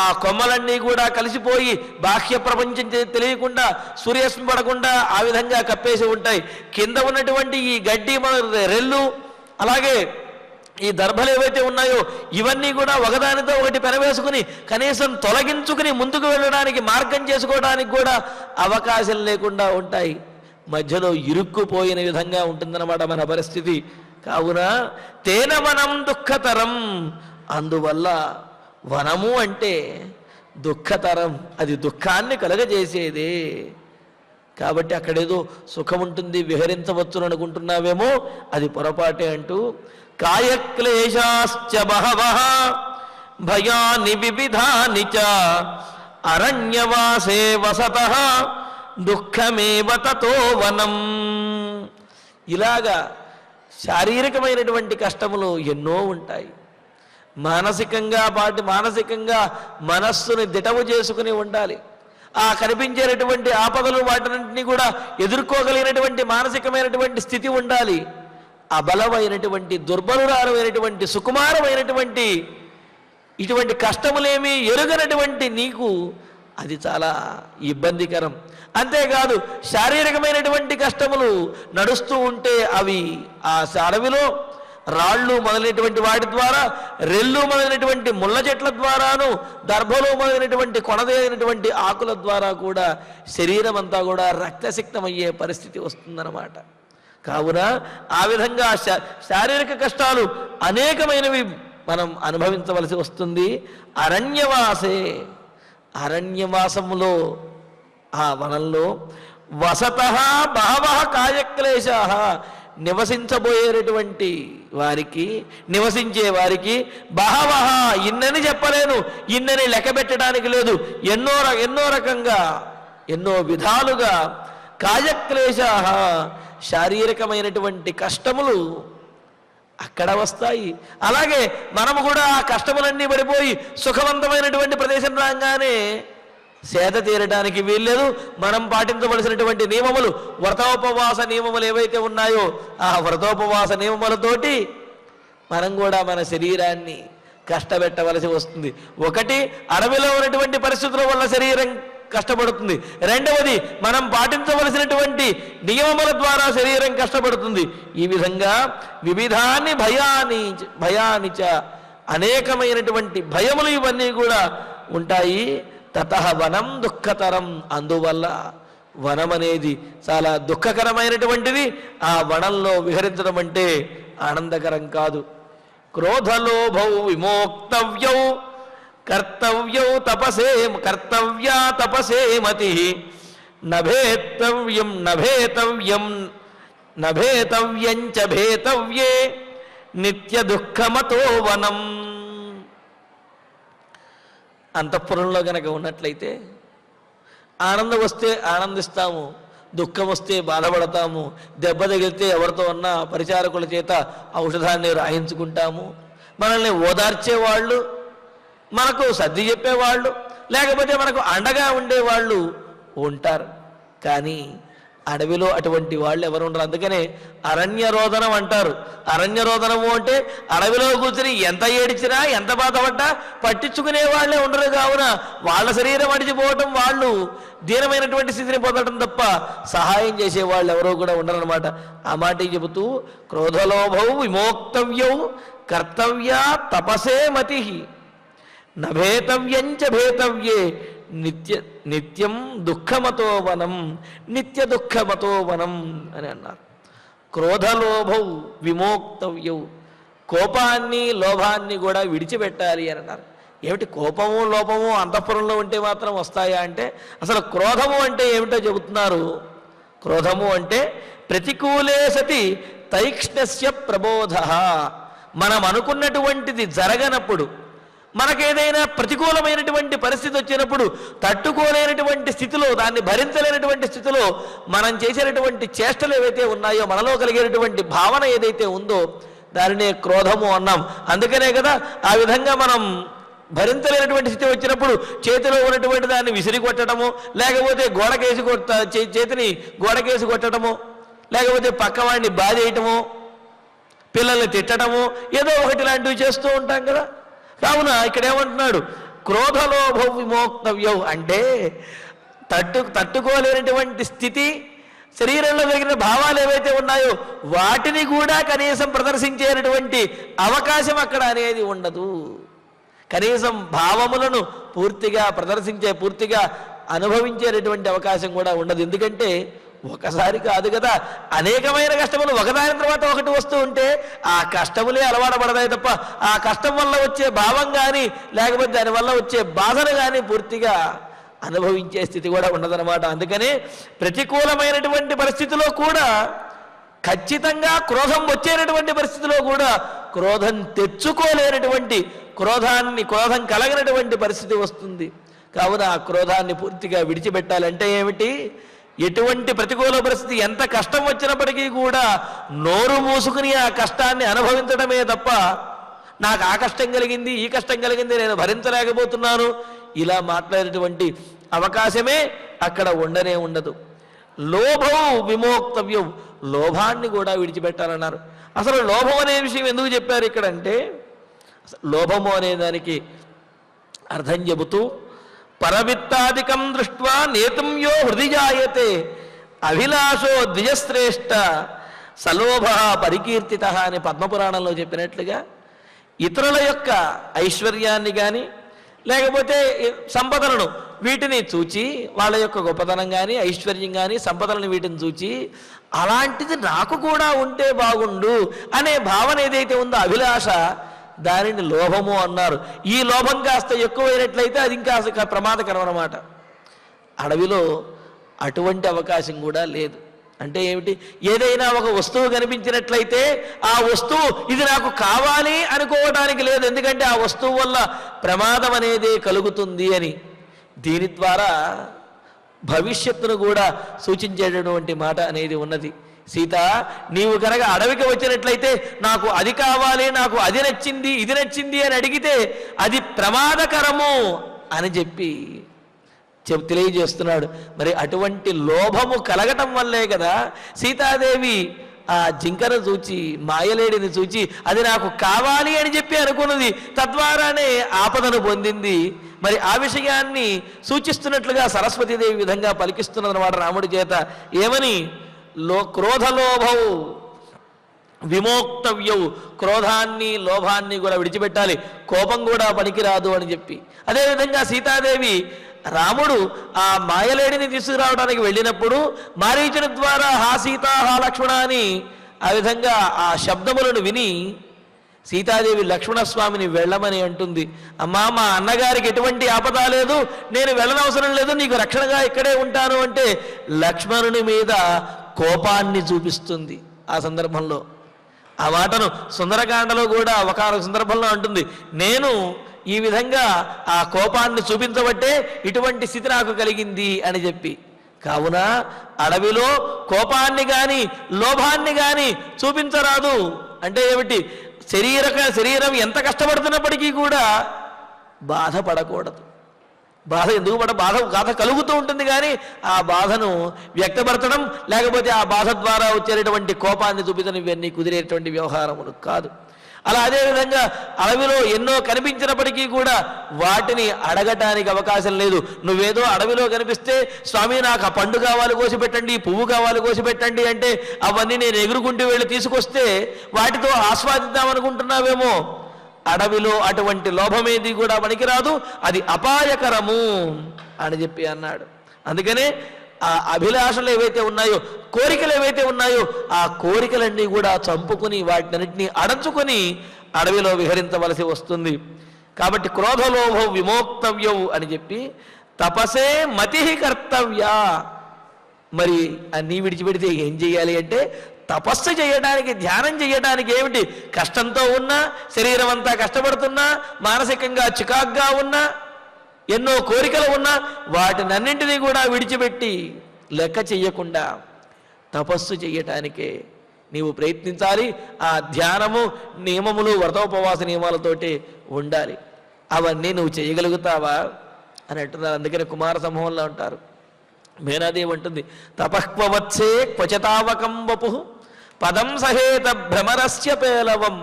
ఆ కొమ్మలన్నీ కూడా కలిసిపోయి బాహ్య ప్రపంచం తెలియకుండా సూర్యరశ్మి పడకుండా ఆ విధంగా కప్పేసి ఉంటాయి. కింద ఉన్నటువంటి ఈ గడ్డి రెల్లు అలాగే ఈ దర్భలు ఏవైతే ఉన్నాయో ఇవన్నీ కూడా ఒకదానితో ఒకటి పెనవేసుకుని కనీసం తొలగించుకుని ముందుకు వెళ్ళడానికి మార్గం చేసుకోవడానికి కూడా అవకాశం లేకుండా ఉంటాయి. మధ్యలో ఇరుక్కుపోయిన విధంగా ఉంటుందన్నమాట మన పరిస్థితి. కావున తేన వనం దుఃఖతరం, అందువల్ల వనము అంటే దుఃఖతరం, అది దుఃఖాన్ని కలగజేసేదే. కాబట్టి అక్కడేదో సుఖం ఉంటుంది విహరించవచ్చును అనుకుంటున్నావేమో, అది పొరపాటే అంటూ కాయక్లేశాశ్చ బహవః భయాని వివిధాని చ అరణ్యవాసే వసతః దుఃఖమేవ తతో వనం. ఇలాగా శారీరకమైనటువంటి కష్టములు ఎన్నో ఉంటాయి. మానసికంగా మనస్సుని దిటవు చేసుకుని ఉండాలి. ఆ కనిపించేటటువంటి ఆపదలు వాటిని కూడా ఎదుర్కోగలిగినటువంటి మానసికమైనటువంటి స్థితి ఉండాలి. అబలమైనటువంటి దుర్బలురాలమైనటువంటి సుకుమారమైనటువంటి ఇటువంటి కష్టములేమీ ఎరుగనటువంటి నీకు అది చాలా ఇబ్బందికరం. అంతేకాదు శారీరకమైనటువంటి కష్టములు నడుస్తూ ఉంటే అవి ఆ అడవిలో రాళ్ళు మొదలైనటువంటి వాటి ద్వారా, రెల్లు మొదలైనటువంటి ముళ్ళ చెట్ల ద్వారాను, దర్భలు మొదలైనటువంటి కొనదైనటువంటి ఆకుల ద్వారా కూడా శరీరం అంతా కూడా రక్తసిక్తమయ్యే పరిస్థితి వస్తుందన్నమాట. కావున ఆ విధంగా శారీరక కష్టాలు అనేకమైనవి మనం అనుభవించవలసి వస్తుంది. అరణ్యవాసములో ఆ వనంలో వసతః బహవః కాయక్లేశా, నివసించబోయేటటువంటి వారికి, నివసించే వారికి బహవః, ఇన్నని చెప్పలేను, ఇన్నని లెక్క పెట్టడానికి లేదు, ఎన్నో రకంగా ఎన్నో విధాలుగా కాయక్లేశా, శారీరకమైనటువంటి కష్టములు అక్కడ వస్తాయి. అలాగే మనము కూడా ఆ కష్టములన్నీ పడిపోయి సుఖవంతమైనటువంటి ప్రదేశం రాగానే సేద తీరడానికి వీల్లేదు. మనం పాటించవలసినటువంటి నియమములు, వ్రతోపవాస నియమములు ఏవైతే ఉన్నాయో ఆ వ్రతోపవాస నియమములతోటి మనం కూడా మన శరీరాన్ని కష్టపెట్టవలసి వస్తుంది. ఒకటి, అడవిలో ఉన్నటువంటి పరిస్థితుల వల్ల శరీరం కష్టపడుతుంది. రెండవది, మనం పాటించవలసినటువంటి నియమముల ద్వారా శరీరం కష్టపడుతుంది. ఈ విధంగా వివిధాన్ని భయానిచ, అనేకమైనటువంటి భయములు ఇవన్నీ కూడా ఉంటాయి. తతః వనం దుఃఖతరం, అందువల్ల వనం అనేది చాలా దుఃఖకరమైనటువంటిది. ఆ వనంలో విహరించడం అంటే ఆనందకరం కాదు. క్రోధలోభౌ విమోక్తవ్యౌ కర్తవ్యౌ కర్తవ్యా తపసే మతి, నభేతవ్యం చ భేతవ్యే నిత్య దుఃఖమతో వనం. అంతఃపురంలో గనక ఉన్నట్లయితే ఆనందం వస్తే ఆనందిస్తాము, దుఃఖం వస్తే బాధపడతాము, దెబ్బ తగిలితే ఎవరితో ఉన్న పరిచారకుల చేత ఔషధాన్ని రాయించుకుంటాము. మనల్ని ఓదార్చేవాళ్ళు, మనకు సర్ది చెప్పేవాళ్ళు, లేకపోతే మనకు అండగా ఉండేవాళ్ళు ఉంటారు. కానీ అడవిలో అటువంటి వాళ్ళు ఎవరు ఉండరు. అందుకనే అరణ్యరోదనం అంటారు. అరణ్యరోదనము అంటే అడవిలో కూర్చుని ఎంత ఏడిచినా ఎంత బాధపడ్డా పట్టించుకునే వాళ్ళే ఉండరు. కావున వాళ్ళ శరీరం అడిచిపోవటం, వాళ్ళు దీనమైనటువంటి స్థితిని పొందడం తప్ప సహాయం చేసే వాళ్ళు ఎవరో కూడా ఉండరన్నమాట. ఆ మాట చెబుతూ క్రోధలోభౌ విమోక్తవ్యౌ కర్తవ్యా తపసే మతి, నభేతవ్యం చ భేతవ్యే నిత్యం దుఃఖమతో వనం, నిత్య దుఃఖమతో వనం అని అన్నారు. క్రోధలోభౌ విమోక్తవ్యౌ, కోపాన్ని లోభాన్ని కూడా విడిచిపెట్టాలి అని అన్నారు. ఏమిటి కోపము లోపము అంతఃపురంలో ఉంటే మాత్రం వస్తాయా అంటే, అసలు క్రోధము అంటే ఏమిటో చెబుతున్నారు. క్రోధము అంటే ప్రతికూలే సతి తైక్ష్ణస్య ప్రబోధ, మనం అనుకున్నటువంటిది జరగనప్పుడు, మనకేదైనా ప్రతికూలమైనటువంటి పరిస్థితి వచ్చినప్పుడు తట్టుకోలేనటువంటి స్థితిలో, దాన్ని భరించలేనటువంటి స్థితిలో మనం చేసేటటువంటి చేష్టలు ఏవైతే ఉన్నాయో, మనలో కలిగేటటువంటి భావన ఏదైతే ఉందో దానినే క్రోధము అన్నాం. అందుకనే కదా ఆ విధంగా మనం భరించలేనటువంటి స్థితి వచ్చినప్పుడు చేతిలో ఉన్నటువంటి దాన్ని విసిరి కొట్టడము, లేకపోతే చేతిని గోడకేసి కొట్టడము, లేకపోతే పక్కవాడిని బాధేయటము, పిల్లల్ని తిట్టడము, ఏదో ఒకటి లాంటివి చేస్తూ ఉంటాం కదా. కావున ఇక్కడ ఏమంటున్నాడు, క్రోధలోభ విమోక్తవ్యం అంటే తట్టుకోలేనటువంటి స్థితి, శరీరంలో కలిగిన భావాలు ఏవైతే ఉన్నాయో వాటిని కూడా కనీసం ప్రదర్శించేటటువంటి అవకాశం అక్కడ అనేది ఉండదు. కనీసం భావములను పూర్తిగా పూర్తిగా అనుభవించేటటువంటి అవకాశం కూడా ఉండదు. ఎందుకంటే ఒకసారి కాదు కదా, అనేకమైన కష్టములు ఒకదాని తర్వాత ఒకటి వస్తూ ఉంటే ఆ కష్టములే అలవాటుపడతాయి తప్ప ఆ కష్టం వల్ల వచ్చే భావం కానీ, లేకపోతే దానివల్ల వచ్చే బాధను కానీ పూర్తిగా అనుభవించే స్థితి కూడా ఉండదన్నమాట. అందుకని ప్రతికూలమైనటువంటి పరిస్థితిలో కూడా, ఖచ్చితంగా క్రోధం వచ్చేటటువంటి పరిస్థితిలో కూడా క్రోధం తెచ్చుకోలేనటువంటి, క్రోధం కలగినటువంటి పరిస్థితి వస్తుంది. కావున ఆ క్రోధాన్ని పూర్తిగా విడిచిపెట్టాలంటే ఏమిటి, ఎటువంటి ప్రతికూల పరిస్థితి, ఎంత కష్టం వచ్చినప్పటికీ కూడా నోరు మూసుకుని ఆ కష్టాన్ని అనుభవించడమే తప్ప నాకు ఆ కష్టం కలిగింది, ఈ కష్టం కలిగింది, నేను భరించలేకపోతున్నాను, ఇలా మాట్లాడేటువంటి అవకాశమే అక్కడ ఉండదు. లోభం విమోక్తవ్యం, లోభాన్ని కూడా విడిచిపెట్టాలన్నారు. అసలు లోభం అనే విషయం ఎందుకు చెప్పారు ఇక్కడ అంటే, లోభము అనే దానికి అర్థం చెబుతూ పరవిత్తాదికం దృష్ట్వా నేతుం యో హృది జాయతే అభిలాషో ద్విజశ్రేష్ఠ సలోభ పరికీర్తిత అని పద్మపురాణంలో చెప్పినట్లుగా ఇతరుల యొక్క ఐశ్వర్యాన్ని కానీ లేకపోతే సంపదలను వీటిని చూచి వాళ్ళ యొక్క గొప్పతనం కానీ ఐశ్వర్యం కానీ సంపదలను వీటిని చూచి అలాంటిది నాకు కూడా ఉంటే బాగుండు అనే భావన ఏదైతే ఉందో అభిలాష, దానిని లోభము అన్నారు. ఈ లోభం కాస్త ఎక్కువైనట్లయితే అది ఇంకా ప్రమాదకరం అన్నమాట. అడవిలో అటువంటి అవకాశం కూడా లేదు. అంటే ఏమిటి? ఏదైనా ఒక వస్తువు కనిపించినట్లయితే ఆ వస్తువు ఇది నాకు కావాలి అనుకోవడానికి లేదు, ఎందుకంటే ఆ వస్తువు వల్ల ప్రమాదం అనేది కలుగుతుంది అని. దీని ద్వారా భవిష్యత్తును కూడా సూచించేటటువంటి మాట అనేది ఉన్నది. సీత, నీవు కనుక అడవికి వచ్చినట్లయితే నాకు అది కావాలి, నాకు అది నచ్చింది, ఇది నచ్చింది అని అడిగితే అది ప్రమాదకరము అని చెప్పి తెలియజేస్తున్నాడు. మరి అటువంటి లోభము కలగటం వల్లే కదా సీతాదేవి ఆ జింకను చూచి, మాయలేడిని చూచి అది నాకు కావాలి అని చెప్పి అనుకున్నది, తద్వారానే ఆపదను పొందింది. మరి ఆ విషయాన్ని సూచిస్తున్నట్లుగా సరస్వతీదేవి విధంగా పలికిస్తున్నదన్నమాట రాముడి చేత. ఏమని? క్రోధలోభవు విమోక్తవ్యవు, క్రోధాన్ని లోభాన్ని కూడా విడిచిపెట్టాలి, కోపం కూడా పనికిరాదు అని చెప్పి. అదేవిధంగా సీతాదేవి రాముడు ఆ మాయలేడిని తీసుకురావడానికి వెళ్ళినప్పుడు మారీచుని ద్వారా హా సీత హా లక్ష్మణ అని ఆ విధంగా ఆ శబ్దములను విని సీతాదేవి లక్ష్మణస్వామిని వెళ్ళమని అంటుంది. అమ్మా, మా అన్నగారికి ఎటువంటి ఆపద లేదు, నేను వెళ్ళనవసరం లేదు, నీకు రక్షణగా ఇక్కడే ఉంటాను అంటే లక్ష్మణుని మీద కోపాన్ని చూపిస్తుంది. ఆ సందర్భంలో ఆ మాటను సుందరకాండలో కూడా ఒకనొక సందర్భంలో అంటుంది, నేను ఈ విధంగా ఆ కోపాన్ని చూపించబట్టే ఇటువంటి స్థితి నాకు కలిగింది అని చెప్పి. కావున అడవిలో కోపాన్ని కానీ లోభాన్ని కానీ చూపించరాదు. అంటే ఏమిటి? శరీరం ఎంత కష్టపడుతున్నప్పటికీ కూడా బాధపడకూడదు. బాధ ఎందుకు బాధ కలుగుతూ ఉంటుంది, కానీ ఆ బాధను వ్యక్తపరచడం లేకపోతే ఆ బాధ ద్వారా వచ్చేటటువంటి కోపాన్ని చూపించడం ఇవన్నీ కుదిరేటువంటి వ్యవహారములు కాదు. అలా అదేవిధంగా అడవిలో ఎన్నో కనిపించినప్పటికీ కూడా వాటిని అడగటానికి అవకాశం లేదు. నువ్వేదో అడవిలో కనిపిస్తే స్వామి నాకు ఆ పండు కావాలి కోసి పెట్టండి, పువ్వు కావాలి కోసి పెట్టండి అంటే అవన్నీ నేను ఎగురుకుంటూ వెళ్ళి తీసుకొస్తే వాటితో ఆస్వాదిద్దామనుకుంటున్నావేమో. అడవిలో అటువంటి లోభమేది కూడా పనికిరాదు, అది అపాయకరము అని చెప్పి అన్నాడు. అందుకనే ఆ అభిలాషలు ఏవైతే ఉన్నాయో, కోరికలు ఏవైతే ఉన్నాయో ఆ కోరికలన్నీ కూడా చంపుకుని వాటినన్నింటినీ అడంచుకొని అడవిలో విహరించవలసి వస్తుంది. కాబట్టి క్రోధలోభం విమోక్తవ్యవు అని చెప్పి తపసే మతి కర్తవ్య. మరి అన్నీ విడిచిపెడితే ఏం చేయాలి అంటే తపస్సు చేయడానికి, ధ్యానం చేయడానికి ఏమిటి? కష్టంతో ఉన్నా, శరీరం అంతా కష్టపడుతున్నా, మానసికంగా చికాగ్గా ఉన్నా, ఎన్నో కోరికలు ఉన్నా వాటినన్నింటినీ కూడా విడిచిపెట్టి లెక్క చెయ్యకుండా తపస్సు చేయటానికే నీవు ప్రయత్నించాలి. ఆ ధ్యానము నియమములు వ్రతోపవాస నియమాలతోటి ఉండాలి. అవన్నీ నువ్వు చేయగలుగుతావా అని అంటున్నారు. అందుకని కుమార సమూహంలో ఉంటారు. మేనాదేవి అంటుంది, తపఃక్వవత్సే క్వచతావకం వపు పదం సహేత భ్రమరస్య పేలవం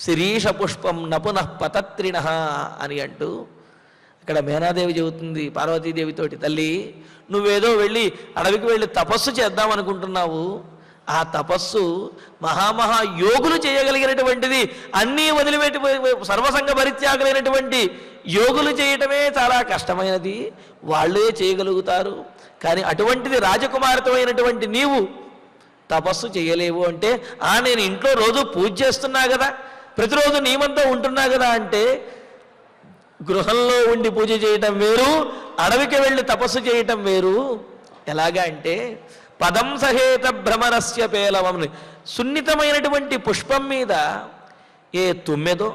శిరీష పుష్పం నపునః పతత్రిణ అని అంటూ ఇక్కడ మేనాదేవి చెబుతుంది పార్వతీదేవితోటి, తల్లి నువ్వేదో వెళ్ళి అడవికి వెళ్ళి తపస్సు చేద్దాం అనుకుంటున్నావు, ఆ తపస్సు మహామహా యోగులు చేయగలిగినటువంటిది. అన్నీ వదిలిపెట్టి సర్వసంగ పరిత్యాగులైనటువంటి యోగులు చేయటమే చాలా కష్టమైనది, వాళ్ళే చేయగలుగుతారు. కానీ అటువంటిది రాజకుమారితో అయినటువంటి నీవు తపస్సు చేయలేవు అంటే, నేను ఇంట్లో రోజు పూజ చేస్తున్నా కదా, ప్రతిరోజు నియమంతో ఉంటున్నా కదా అంటే, గృహంలో ఉండి పూజ చేయటం వేరు, అడవికి వెళ్ళి తపస్సు చేయటం వేరు. ఎలాగా అంటే పదం సహేత భ్రమరస్య పేలవం, సున్నితమైనటువంటి పుష్పం మీద ఏ తుమ్మెదో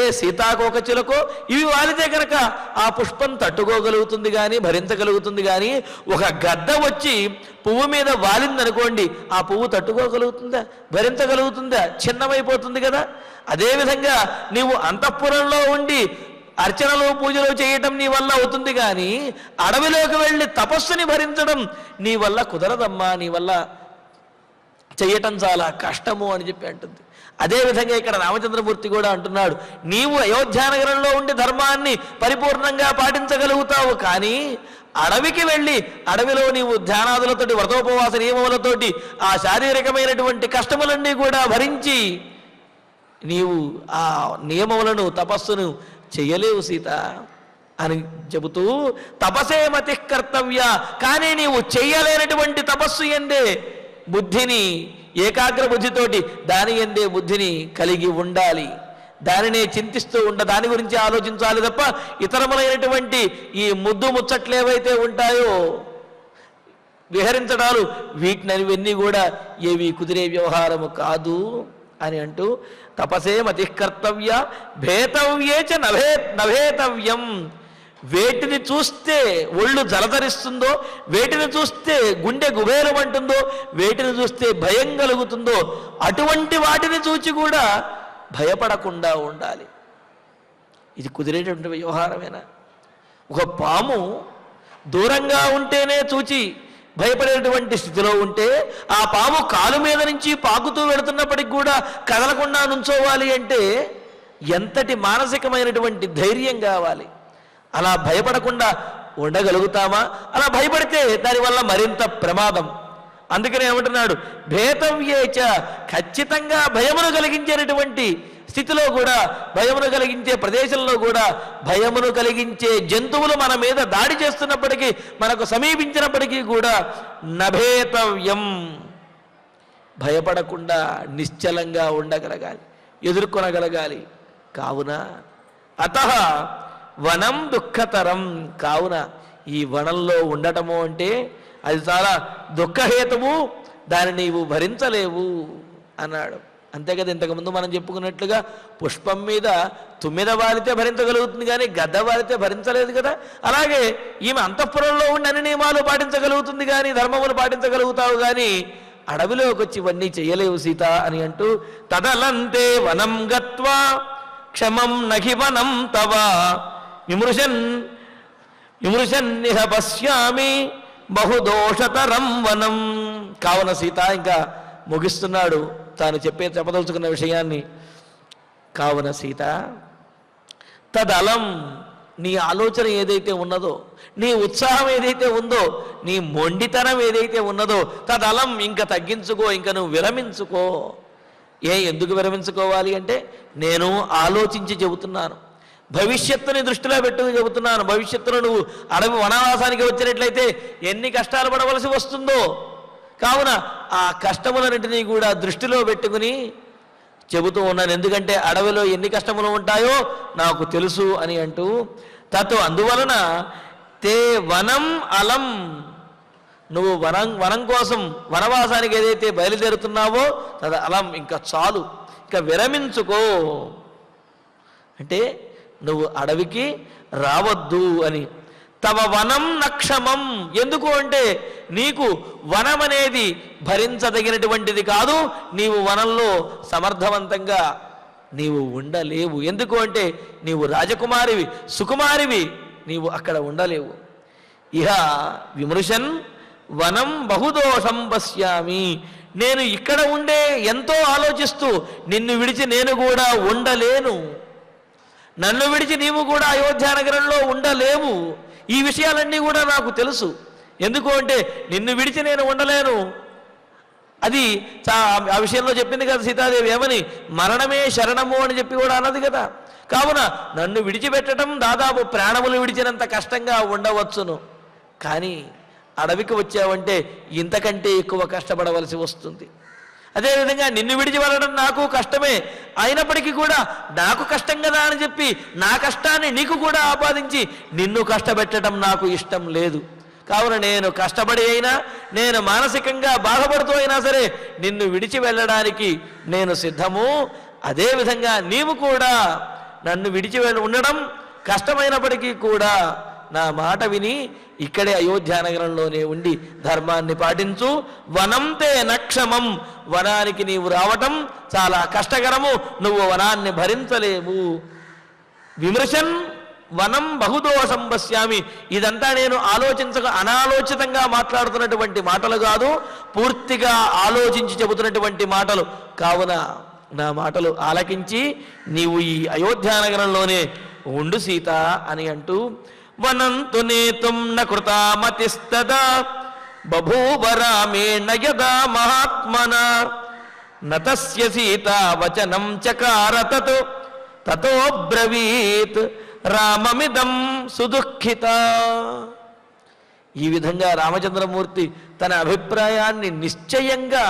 ఏ సీతాకోకచిలకో ఇవి వాలితే కనుక ఆ పుష్పం తట్టుకోగలుగుతుంది కానీ భరించగలుగుతుంది. కానీ ఒక గద్ద వచ్చి పువ్వు మీద వాలిందనుకోండి, ఆ పువ్వు తట్టుకోగలుగుతుందా, భరించగలుగుతుందా? చిన్నమైపోతుంది కదా. అదేవిధంగా నీవు అంతఃపురంలో ఉండి అర్చనలు పూజలు చేయటం నీ వల్ల అవుతుంది, కానీ అడవిలోకి వెళ్ళి తపస్సుని భరించడం నీ వల్ల కుదరదమ్మా, నీ వల్ల చేయటం చాలా కష్టము అని చెప్పి అంటుంది. అదేవిధంగా ఇక్కడ రామచంద్రమూర్తి కూడా అంటున్నాడు, నీవు అయోధ్యానగరంలో ఉండి ధర్మాన్ని పరిపూర్ణంగా పాటించగలుగుతావు, కానీ అడవికి వెళ్ళి అడవిలో నీవు ధ్యానాదులతోటి వ్రతోపవాస నియమములతోటి ఆ శారీరకమైనటువంటి కష్టములన్నీ కూడా భరించి నీవు ఆ నియమములను తపస్సును చెయ్యలేవు సీత అని చెబుతూ, తపసే మతి కర్తవ్య, కానీ నీవు చెయ్యలేనటువంటి తపస్సు ఎందే బుద్ధిని ఏకాగ్ర బుద్ధితోటి దాని ఎందే బుద్ధిని కలిగి ఉండాలి, దానినే చింతిస్తూ దాని గురించి ఆలోచించాలి తప్ప ఇతరములైనటువంటి ఈ ముద్దు ముచ్చట్లు ఏవైతే ఉంటాయో విహరించడాలు వీటినవన్నీ కూడా ఏవి కుదిరే వ్యవహారము కాదు అని అంటూ, తపసే మతి కర్తవ్య భేతవ్యేచ నభేతవ్యం, వేటిని చూస్తే ఒళ్ళు జలధరిస్తుందో, వేటిని చూస్తే గుండె గుబేలమంటుందో, వేటిని చూస్తే భయం కలుగుతుందో అటువంటి వాటిని చూచి కూడా భయపడకుండా ఉండాలి. ఇది కుదిరేటువంటి వ్యవహారమేనా? ఒక పాము దూరంగా ఉంటేనే చూచి భయపడేటువంటి స్థితిలో ఉంటే, ఆ పాము కాలు మీద నుంచి పాకుతూ వెళుతున్నప్పటికి కూడా కదలకుండా నుంచోవాలి అంటే ఎంతటి మానసికమైనటువంటి ధైర్యం కావాలి. అలా భయపడకుండా ఉండగలుగుతామా? అలా భయపడితే దానివల్ల మరింత ప్రమాదం. అందుకనే ఏమంటున్నాడు, భేతవ్యేచ, ఖచ్చితంగా భయమును కలిగించేటటువంటి స్థితిలో కూడా, భయమును కలిగించే ప్రదేశంలో కూడా, భయమును కలిగించే జంతువులు మన మీద దాడి చేస్తున్నప్పటికీ, మనకు సమీపించినప్పటికీ కూడా నభేతవ్యం, భయపడకుండా నిశ్చలంగా ఉండగలగాలి, ఎదుర్కొనగలగాలి. కావున అతః వనం దుఃఖతరం, కావున ఈ వనంలో ఉండటము అంటే అది చాలా దుఃఖహేతువు, దాన్ని నీవు భరించలేవు అన్నాడు. అంతే కదా, ఇంతకుముందు మనం చెప్పుకున్నట్లుగా పుష్పం మీద తుమ్మెద వారితే భరించగలుగుతుంది కానీ గద్ద వారితే భరించలేదు కదా. అలాగే ఈమె అంతఃపురంలో ఉండి అన్ని నియమాలు పాటించగలుగుతుంది కానీ, ధర్మములు పాటించగలుగుతావు కానీ అడవిలోకి వచ్చి ఇవన్నీ చెయ్యలేవు సీత అని అంటూ, తదలంతే వనం గత్వా క్షమం నహి వనం తవ విమృశన్నిహ పశ్యామి బహుదోషతరం వనం. కావున సీత ఇంకా ముగిస్తున్నాడు తాను చెప్పదలుచుకున్న విషయాన్ని. కావున సీత, తదలం, నీ ఆలోచన ఏదైతే ఉన్నదో, నీ ఉత్సాహం ఏదైతే ఉందో, నీ మొండితనం ఏదైతే ఉన్నదో, తదలం, ఇంకా తగ్గించుకో, ఇంకా నువ్వు విరమించుకో. ఎందుకు విరమించుకోవాలి అంటే, నేను ఆలోచించి చెబుతున్నాను, భవిష్యత్తుని దృష్టిలో పెట్టుకు చెబుతున్నాను. భవిష్యత్తులో నువ్వు అడవి వనవాసానికి వచ్చినట్లయితే ఎన్ని కష్టాలు పడవలసి వస్తుందో, కావున ఆ కష్టములన్నింటినీ కూడా దృష్టిలో పెట్టుకుని చెబుతూ ఉన్నాను. ఎందుకంటే అడవిలో ఎన్ని కష్టములు ఉంటాయో నాకు తెలుసు అని అంటూ, అందువలన తే వనం అలం, నువ్వు వనం కోసం వనవాసానికి ఏదైతే బయలుదేరుతున్నావో తద అలం, ఇంకా చాలు, ఇంకా విరమించుకో. అంటే నువ్వు అడవికి రావద్దు అని. తవ వనం నక్షమం, ఎందుకు అంటే నీకు వనం అనేది భరించదగినటువంటిది కాదు, నీవు వనంలో సమర్థవంతంగా నీవు ఉండలేవు. ఎందుకు అంటే నీవు రాజకుమారివి, సుకుమారివి, నీవు అక్కడ ఉండలేవు. ఇహ విమృశన్ వనం బహుదోషం పశ్యామి, నేను ఇక్కడ ఉండే ఎంతో ఆలోచిస్తూ నిన్ను విడిచి నేను కూడా ఉండలేను, నన్ను విడిచి నీవు కూడా అయోధ్యానగరంలో ఉండలేవు. ఈ విషయాలన్నీ కూడా నాకు తెలుసు. ఎందుకు అంటే నిన్ను విడిచి నేను ఉండలేను. అది ఆ విషయంలో చెప్పింది కదా సీతాదేవి, ఏమని, మరణమే శరణము అని చెప్పి కూడా అన్నది కదా. కావున నన్ను విడిచిపెట్టడం దాదాపు ప్రాణములు విడిచినంత కష్టంగా ఉండవచ్చును, కానీ అడవికి వచ్చావంటే ఇంతకంటే ఎక్కువ కష్టపడవలసి వస్తుంది. అదేవిధంగా నిన్ను విడిచి వెళ్ళడం నాకు కష్టమే, అయినప్పటికీ కూడా నాకు కష్టం కదా అని చెప్పి నా కష్టాన్ని నీకు కూడా ఆపాదించి నిన్ను కష్టపెట్టడం నాకు ఇష్టం లేదు. కావున నేను కష్టపడి అయినా, నేను మానసికంగా బాధపడుతూ అయినా సరే నిన్ను విడిచి వెళ్ళడానికి నేను సిద్ధము. అదేవిధంగా నీవు కూడా నన్ను విడిచి ఉండడం కష్టమైనప్పటికీ కూడా నా మాట విని ఇక్కడే అయోధ్యానగరంలోనే ఉండి ధర్మాన్ని పాటించు. వనంతే నక్షమం, వనానికి నీవు రావటం చాలా కష్టకరము, నువ్వు వనాన్ని భరించలేవు. విమృశన్ వనం బహుదోషం పశ్యామి, ఇదంతా నేను అనాలోచితంగా మాట్లాడుతున్నటువంటి మాటలు కాదు, పూర్తిగా ఆలోచించి చెబుతున్నటువంటి మాటలు. కావున నా మాటలు ఆలకించి నీవు ఈ అయోధ్యానగరంలోనే ఉండు సీత అని అంటూ వనంతు నేతుం న కృతామతిస్తదా బభూవ రామేణ యదా మహాత్మన నతస్య సీతా వచనం చకార తతో బ్రవీత్ రామమిదం సుదుఃఖిత. ఈ విధంగా రామచంద్రమూర్తి తన అభిప్రాయాన్ని నిశ్చయంగా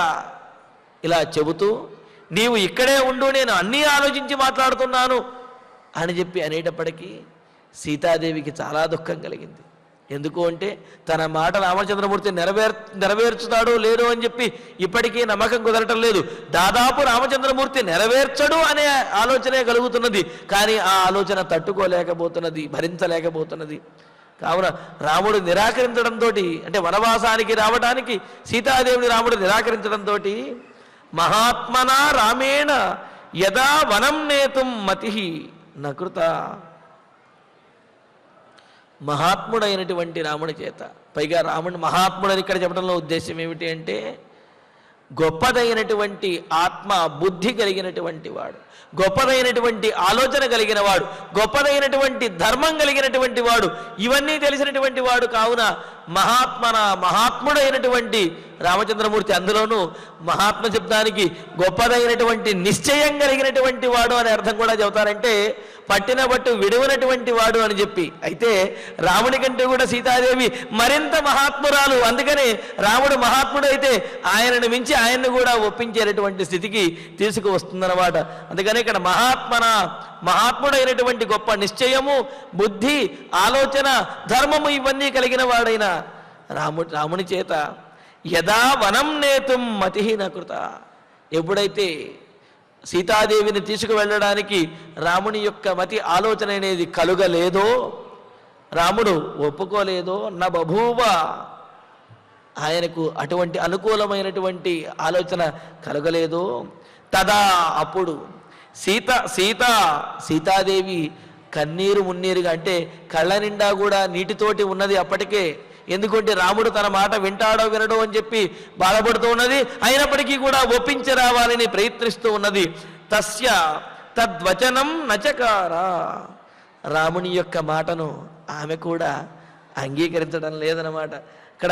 ఇలా చెబుతూ నీవు ఇక్కడే ఉండు, నేను అన్నీ ఆలోచించి మాట్లాడుతున్నాను అని చెప్పి అనేటప్పటికీ సీతాదేవికి చాలా దుఃఖం కలిగింది. ఎందుకు అంటే తన మాట రామచంద్రమూర్తి నెరవేర్చుతాడో లేదో అని చెప్పి ఇప్పటికీ నమ్మకం కుదరటం లేదు. దాదాపు రామచంద్రమూర్తి నెరవేర్చడు అనే ఆలోచనే కలుగుతున్నది, కానీ ఆ ఆలోచన తట్టుకోలేకపోతున్నది, భరించలేకపోతున్నది. కావున రాముడు నిరాకరించడంతో, అంటే వనవాసానికి రావడానికి సీతాదేవిని రాముడు నిరాకరించడంతో మహాత్మనా రామేణ యదా వనం నేతుం మతి నకృత. మహాత్ముడైనటువంటి రాముడి చేత, పైగా రాముడు మహాత్ముడని ఇక్కడ చెప్పడంలో ఉద్దేశం ఏమిటి అంటే గొప్పదైనటువంటి ఆత్మ బుద్ధి కలిగినటువంటి వాడు, గొప్పదైనటువంటి ఆలోచన కలిగిన వాడు, గొప్పదైనటువంటి ధర్మం కలిగినటువంటి వాడు, ఇవన్నీ తెలిసినటువంటి వాడు. కావున మహాత్ముడైనటువంటి రామచంద్రమూర్తి, అందులోనూ మహాత్మ శబ్దానికి గొప్పదైనటువంటి నిశ్చయం కలిగినటువంటి వాడు అనే అర్థం కూడా చెబుతారంటే పట్టిన బట్టు విడువనటువంటి వాడు అని చెప్పి. అయితే రాముడి కంటే కూడా సీతాదేవి మరింత మహాత్మురాలు. అందుకనే రాముడు మహాత్ముడు అయితే ఆయనను మించి ఆయన్ను కూడా ఒప్పించేటటువంటి స్థితికి తీసుకువస్తుందన్నమాట. అందుకనే ఇక్కడ మహాత్ముడైనటువంటి గొప్ప నిశ్చయము, బుద్ధి, ఆలోచన, ధర్మము ఇవన్నీ కలిగిన వాడైన రాముని చేత యదా వనం నేతుం మతి నకృత. ఎప్పుడైతే సీతాదేవిని తీసుకువెళ్ళడానికి రాముని యొక్క మతి ఆలోచన అనేది కలుగలేదో, రాముడు ఒప్పుకోలేదో, నా బభూవ ఆయనకు అటువంటి అనుకూలమైనటువంటి ఆలోచన కలగలేదో, తదా అప్పుడు సీతాదేవి కన్నీరు మున్నీరుగా, అంటే కళ్ళ నిండా కూడా నీటితోటి ఉన్నది అప్పటికే. ఎందుకంటే రాముడు తన మాట వింటాడో వినడో అని చెప్పి బాధపడుతూ ఉన్నది. అయినప్పటికీ కూడా ఒప్పించి రావాలని ప్రయత్నిస్తూ ఉన్నది. తస్య తద్వచనం నచకార. రాముని యొక్క మాటను ఆమె కూడా అంగీకరించడం లేదన్నమాట. ఇక్కడ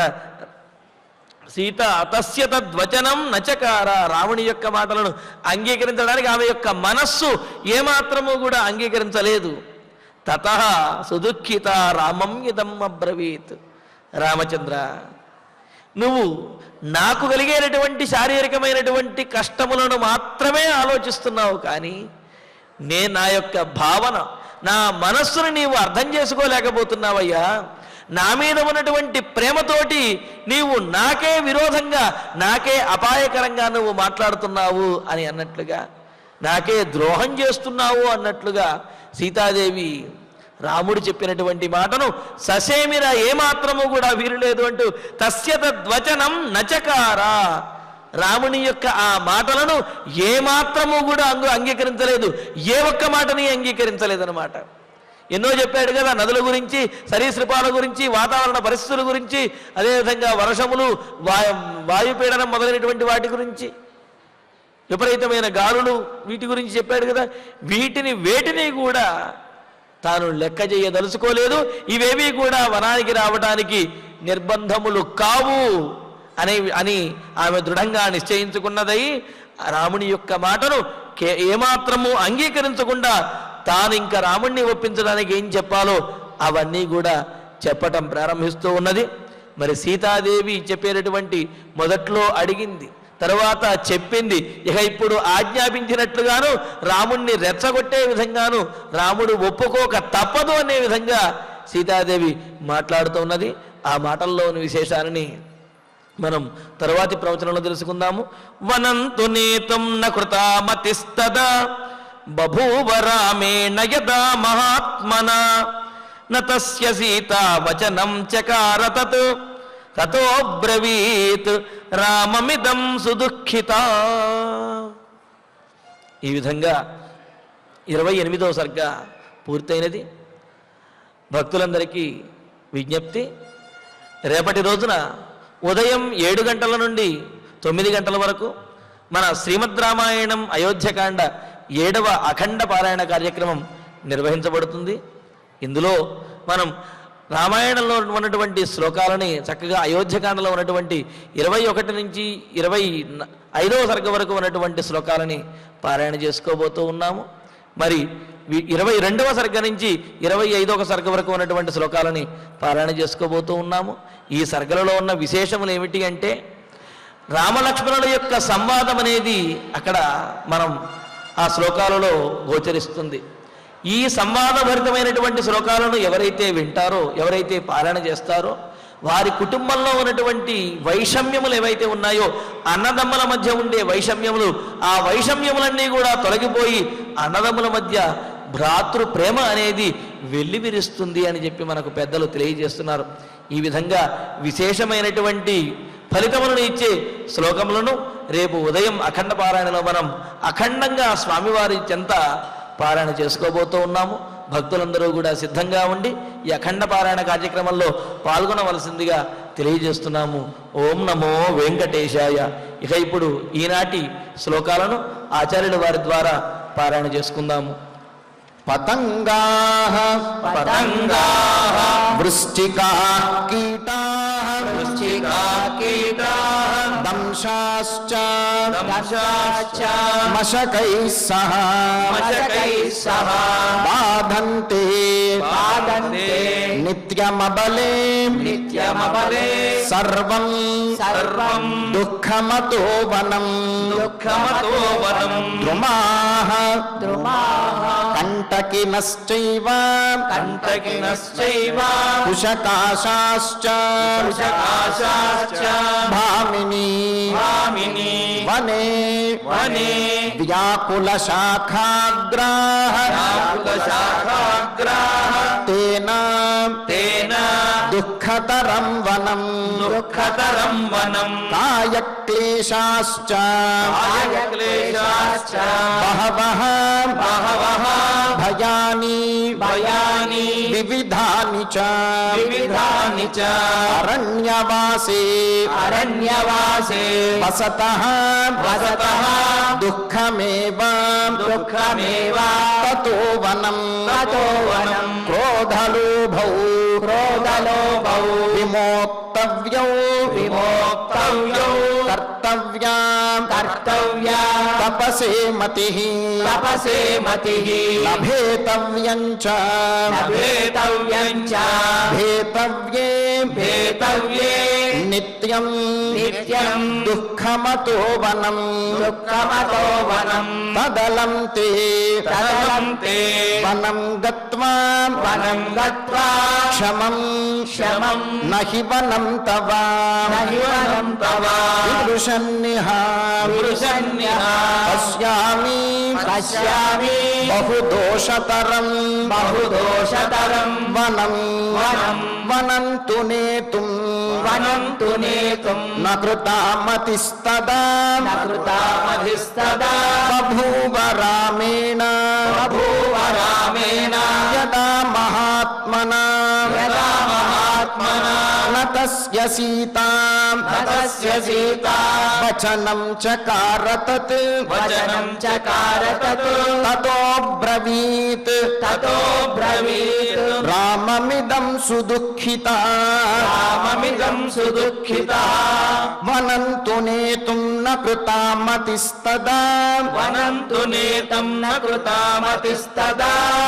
సీత తస్య తద్వచనం నచకార, రాముని యొక్క మాటలను అంగీకరించడానికి ఆమె యొక్క మనస్సు ఏమాత్రము కూడా అంగీకరించలేదు. తతః సుదుఃఖిత రామం ఇదం అబ్రవీత్. రామచంద్ర, నువ్వు నాకు కలిగేటటువంటి శారీరకమైనటువంటి కష్టములను మాత్రమే ఆలోచిస్తున్నావు, కానీ నా యొక్క భావన, నా మనస్సును నీవు అర్థం చేసుకోలేకపోతున్నావయ్యా. నా మీద ఉన్నటువంటి ప్రేమతోటి నీవు నాకే విరోధంగా, నాకే అపాయకరంగా నువ్వు మాట్లాడుతున్నావు అని అన్నట్లుగా, నాకే ద్రోహం చేస్తున్నావు అన్నట్లుగా సీతాదేవి రాముడు చెప్పినటువంటి మాటను ససేమిరా ఏమాత్రము కూడా వీరులేదు అంటూ తస్య తద్వచనం నచకార. రాముని యొక్క ఆ మాటలను ఏమాత్రము కూడా అంగీకరించలేదు, ఏ ఒక్క మాటని అంగీకరించలేదన్నమాట. ఎన్నో చెప్పాడు కదా, నదుల గురించి, సరీసృపాల గురించి, వాతావరణ పరిస్థితుల గురించి, అదేవిధంగా వర్షములు, వాయుపీడనం మొదలైనటువంటి వాటి గురించి, విపరీతమైన గాలులు, వీటి గురించి చెప్పాడు కదా. వేటిని కూడా తాను లెక్క చేయదలుచుకోలేదు. ఇవేవి కూడా వనానికి రావడానికి నిర్బంధములు కావు అని ఆమె దృఢంగా నిశ్చయించుకున్నదై రాముని యొక్క మాటను ఏమాత్రము అంగీకరించకుండా తాను ఇంకా రాముణ్ణి ఒప్పించడానికి ఏం చెప్పాలో అవన్నీ కూడా చెప్పటం ప్రారంభిస్తూ ఉన్నది. మరి సీతాదేవి చెప్పేటటువంటి మొదట్లో అడిగింది, తరువాత చెప్పింది, ఇక ఇప్పుడు ఆజ్ఞాపించినట్లుగాను రాముణ్ణి రెచ్చగొట్టే విధంగాను రాముడు ఒప్పుకోక తప్పదు అనే విధంగా సీతాదేవి మాట్లాడుతూ ఉన్నది. ఆ మాటల్లోని విశేషాలని మనం తరువాతి ప్రవచనంలో తెలుసుకుందాము. వనంతు నేతం న కృతామతిస్తదా బభూవ రామేణ యదా మహాత్మనా నతస్య సీతా వచనం చకార తతో బ్రవీత్ రామమిదం సుదుఃఖిత. ఈ విధంగా 28వ సర్గ పూర్తయినది. భక్తులందరికీ విజ్ఞప్తి, రేపటి రోజున ఉదయం 7 గంటల నుండి 9 గంటల వరకు, మన శ్రీమద్ రామాయణం అయోధ్యకాండ 7వ అఖండ పారాయణ కార్యక్రమం నిర్వహించబడుతుంది. ఇందులో మనం రామాయణంలో ఉన్నటువంటి శ్లోకాలని చక్కగా అయోధ్యకాండలో ఉన్నటువంటి 21 నుంచి 25వ సర్గ వరకు ఉన్నటువంటి శ్లోకాలని పారాయణ చేసుకోబోతూ ఉన్నాము. మరి 22వ సర్గ నుంచి 25వ సర్గ వరకు ఉన్నటువంటి శ్లోకాలని పారాయణ చేసుకోబోతూ ఉన్నాము. ఈ సర్గలలో ఉన్న విశేషములు ఏమిటి అంటే, రామలక్ష్మణుల యొక్క సంవాదం అనేది అక్కడ మనం ఆ శ్లోకాలలో గోచరిస్తుంది. ఈ సంవాదభరితమైనటువంటి శ్లోకాలను ఎవరైతే వింటారో, ఎవరైతే పారాయణ చేస్తారో, వారి కుటుంబంలో ఉన్నటువంటి వైషమ్యములు ఏవైతే ఉన్నాయో, అన్నదమ్ముల మధ్య ఉండే వైషమ్యములు, ఆ వైషమ్యములన్నీ కూడా తొలగిపోయి అన్నదమ్ముల మధ్య భ్రాతృ ప్రేమ అనేది వెల్లివిరుస్తుంది అని చెప్పి మనకు పెద్దలు తెలియజేస్తున్నారు. ఈ విధంగా విశేషమైనటువంటి ఫలితములను ఇచ్చే శ్లోకములను రేపు ఉదయం అఖండ పారాయణలో మనం అఖండంగా స్వామివారి చెంత పారాయణ చేసుకోబోతూ ఉన్నాము. భక్తులందరూ కూడా సిద్ధంగా ఉండి ఈ అఖండ పారాయణ కార్యక్రమంలో పాల్గొనవలసిందిగా తెలియజేస్తున్నాము. ఓం నమో వెంకటేశాయ. ఇక ఇప్పుడు ఈనాటి శ్లోకాలను ఆచార్యుల వారి ద్వారా పారాయణ చేసుకుందాము. పతంగాః పతంగాః వృశ్చికాః కీటాః వృశ్చికాకీటాః దంశాశ్చ దంశాశ్చ మశకైః సహ బాధంతే నిత్యమబలే సర్వం దుఃఖమతో వనం ద్రుమాః కంటకినశ్చైవ కుశకాశాశ్చ భామినీ వనే వ్యాకులశాఖాగ్రాః తేన దుఃఖతరం వనం కాయక్లేశాశ్చ బహవః భయాని వివిధాని చ అరణ్యవాసే వసతః దుఃఖమేవ తతో వనం క్రోధలోభౌ విమోక్తవ్యౌ కర్తవ్యా తపసే మతిః లభేతవ్యం చ భేతవ్యే నిత్యం దుఃఖమతో వనం తదలం తే వనం గత్వా క్షమం నహి వనం తవ విదృశన్నిహ పశ్యామి బహుదోషతరం వనం తు నేతుం న కృతామతిస్తదా బభూవ రామేణ యదా మహాత్మనా న తస్య సీతా వచనం చకార తత్ తతో బ్రవీత్ రామమిదం సుదుఃఖితా వనం తు నేతుం న కృతామతిస్తదా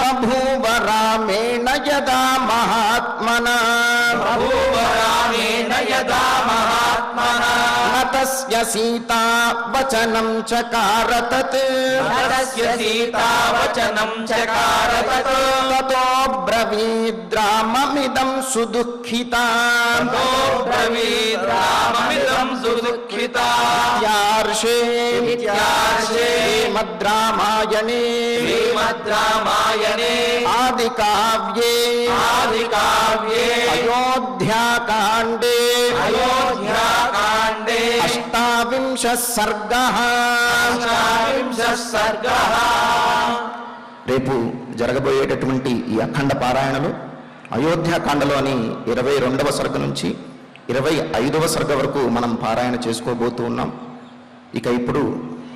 బభూవ రామేణ యదా మహాత్మనా న తస్య సీతా వచనం చకార తత్ తతో బ్రవీద్రామమిదం సుదుఃఖితా ఇత్యార్షే శ్రీమద్రామాయణే ఆదికావ్యే అయోధ్యాకాండే అష్టావింశః సర్గః. రేపు జరగబోయేటటువంటి ఈ అఖండ పారాయణలు అయోధ్యాకాండలోని 22వ సర్గ నుంచి 25వ సర్గ వరకు మనం పారాయణ చేసుకోబోతూ ఉన్నాం. ఇక ఇప్పుడు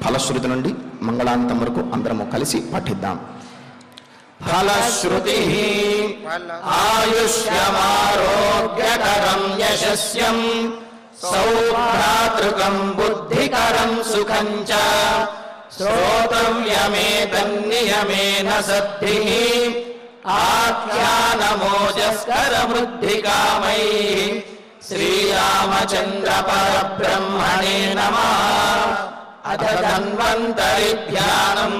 ఫలశ్రుతి నుండి మంగళాంతం వరకు అందరము కలిసి పఠిద్దాం. ఫలశ్రుతి ఆయుష్యమారోగ్యకరం యశస్యం సౌభ్రాతృకం బుద్ధికరం సుఖం చ శ్రోతవ్యమేతన్నియమేన సద్భిః ఆఖ్యానమోజస్కరమృద్ధికామైః శ్రీరామచంద్ర పరబ్రహ్మణే నమః. అథ ధన్వంతరి ధ్యానం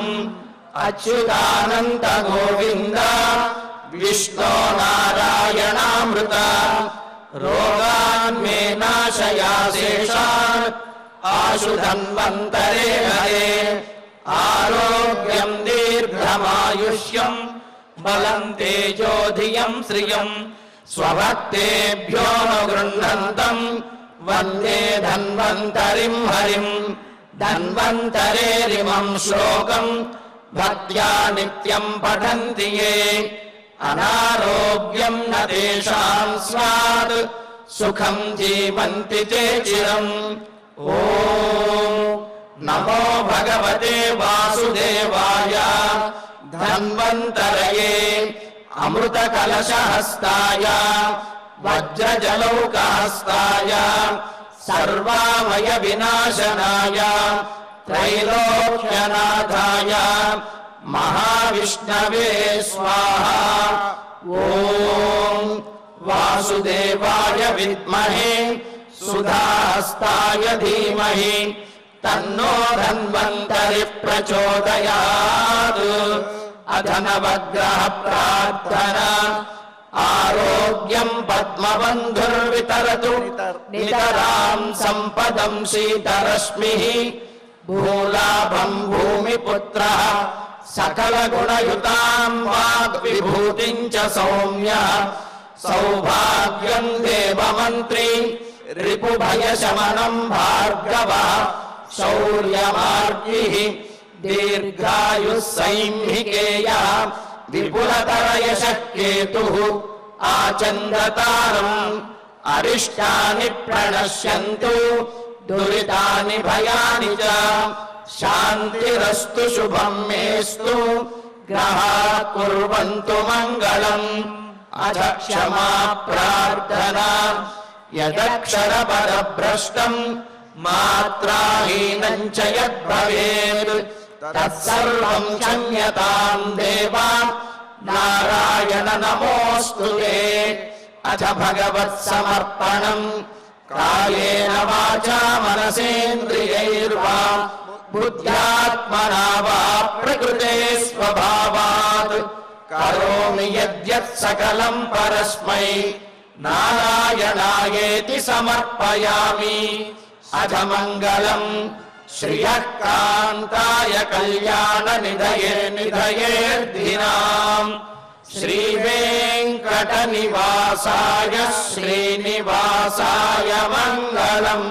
అచ్యుతానంత గోవింద విష్ణో నారాయణామృత రోగాన్మే నాశయాశేషాన్ ఆశు ధన్వంతరే హరే. ఆరోగ్యం దీర్ఘమాయుష్యం బలం తేజోధియం శ్రియం స్వభక్తేభ్యో గృహ్ణంతం వందే ధన్వంతరిం హరిం. ధన్వంతరేరిమం శ్లోకం భక్త్యా నిత్యం పఠంతి యే అనారోగ్యం న తేషాం స్యాత్ సుఖం జీవంతి తే చిరం. ఓం నమో భగవతే వాసుదేవాయ ధన్వంతరయే అమృత కలశహస్తాయ వజ్రజలౌకహస్తాయ సర్వామయ వినాశనాయ త్రైలోక్యనాథాయ మహావిష్ణవే స్వాహా. ఓం వాసుదేవాయ విద్మహే సుధాహస్తాయ ధీమహి తన్నో ధన్వంతరి ప్రచోదయాత్. అథ నవగ్రహ ప్రార్థన. ఆరోగ్యం పద్మబంధుర్వితరతు నితరాం సంపదం శీతరశ్మిః భూలాభం భూమిపుత్రః సకల గుణయుతాం వాగ్విభూతిం చ సౌమ్య సౌభాగ్యం దేవమంత్రి రిపుభయశమనం భార్గవః శౌర్యమార్గిః దీర్ఘాయుః సైంహికేయః విపులతరయశః కేతుః ఆచంద్రతారం. అరిష్టాని ప్రణశ్యంతు దురితాని భయాని చ శాంతిరస్తు శుభం మేస్తు గ్రహాః కుర్వంతు మంగళం. అథ క్షమా ప్రార్థనా. యదక్షరపదభ్రష్టం మాత్రాహీనం చ యద్భవేత్ తత్సర్వం క్షమ్యతాం దేవా నారాయణ నమోస్తుతే. అథ భగవత్సమర్పణం. కాయేన వాచా మనసేంద్రియైర్వా బుద్ధ్యాత్మనా వా ప్రకృతే స్వభావాత్ కరోమి యద్యత్ సకలం పరస్మై నారాయణాయేతి సమర్పయామి. అథ మంగళం శ్రియః కాంతాయ కళ్యాణ నిధయే నిధయేర్ధినాం శ్రీవేంకట నివాసాయ శ్రీనివాసాయ మంగళం.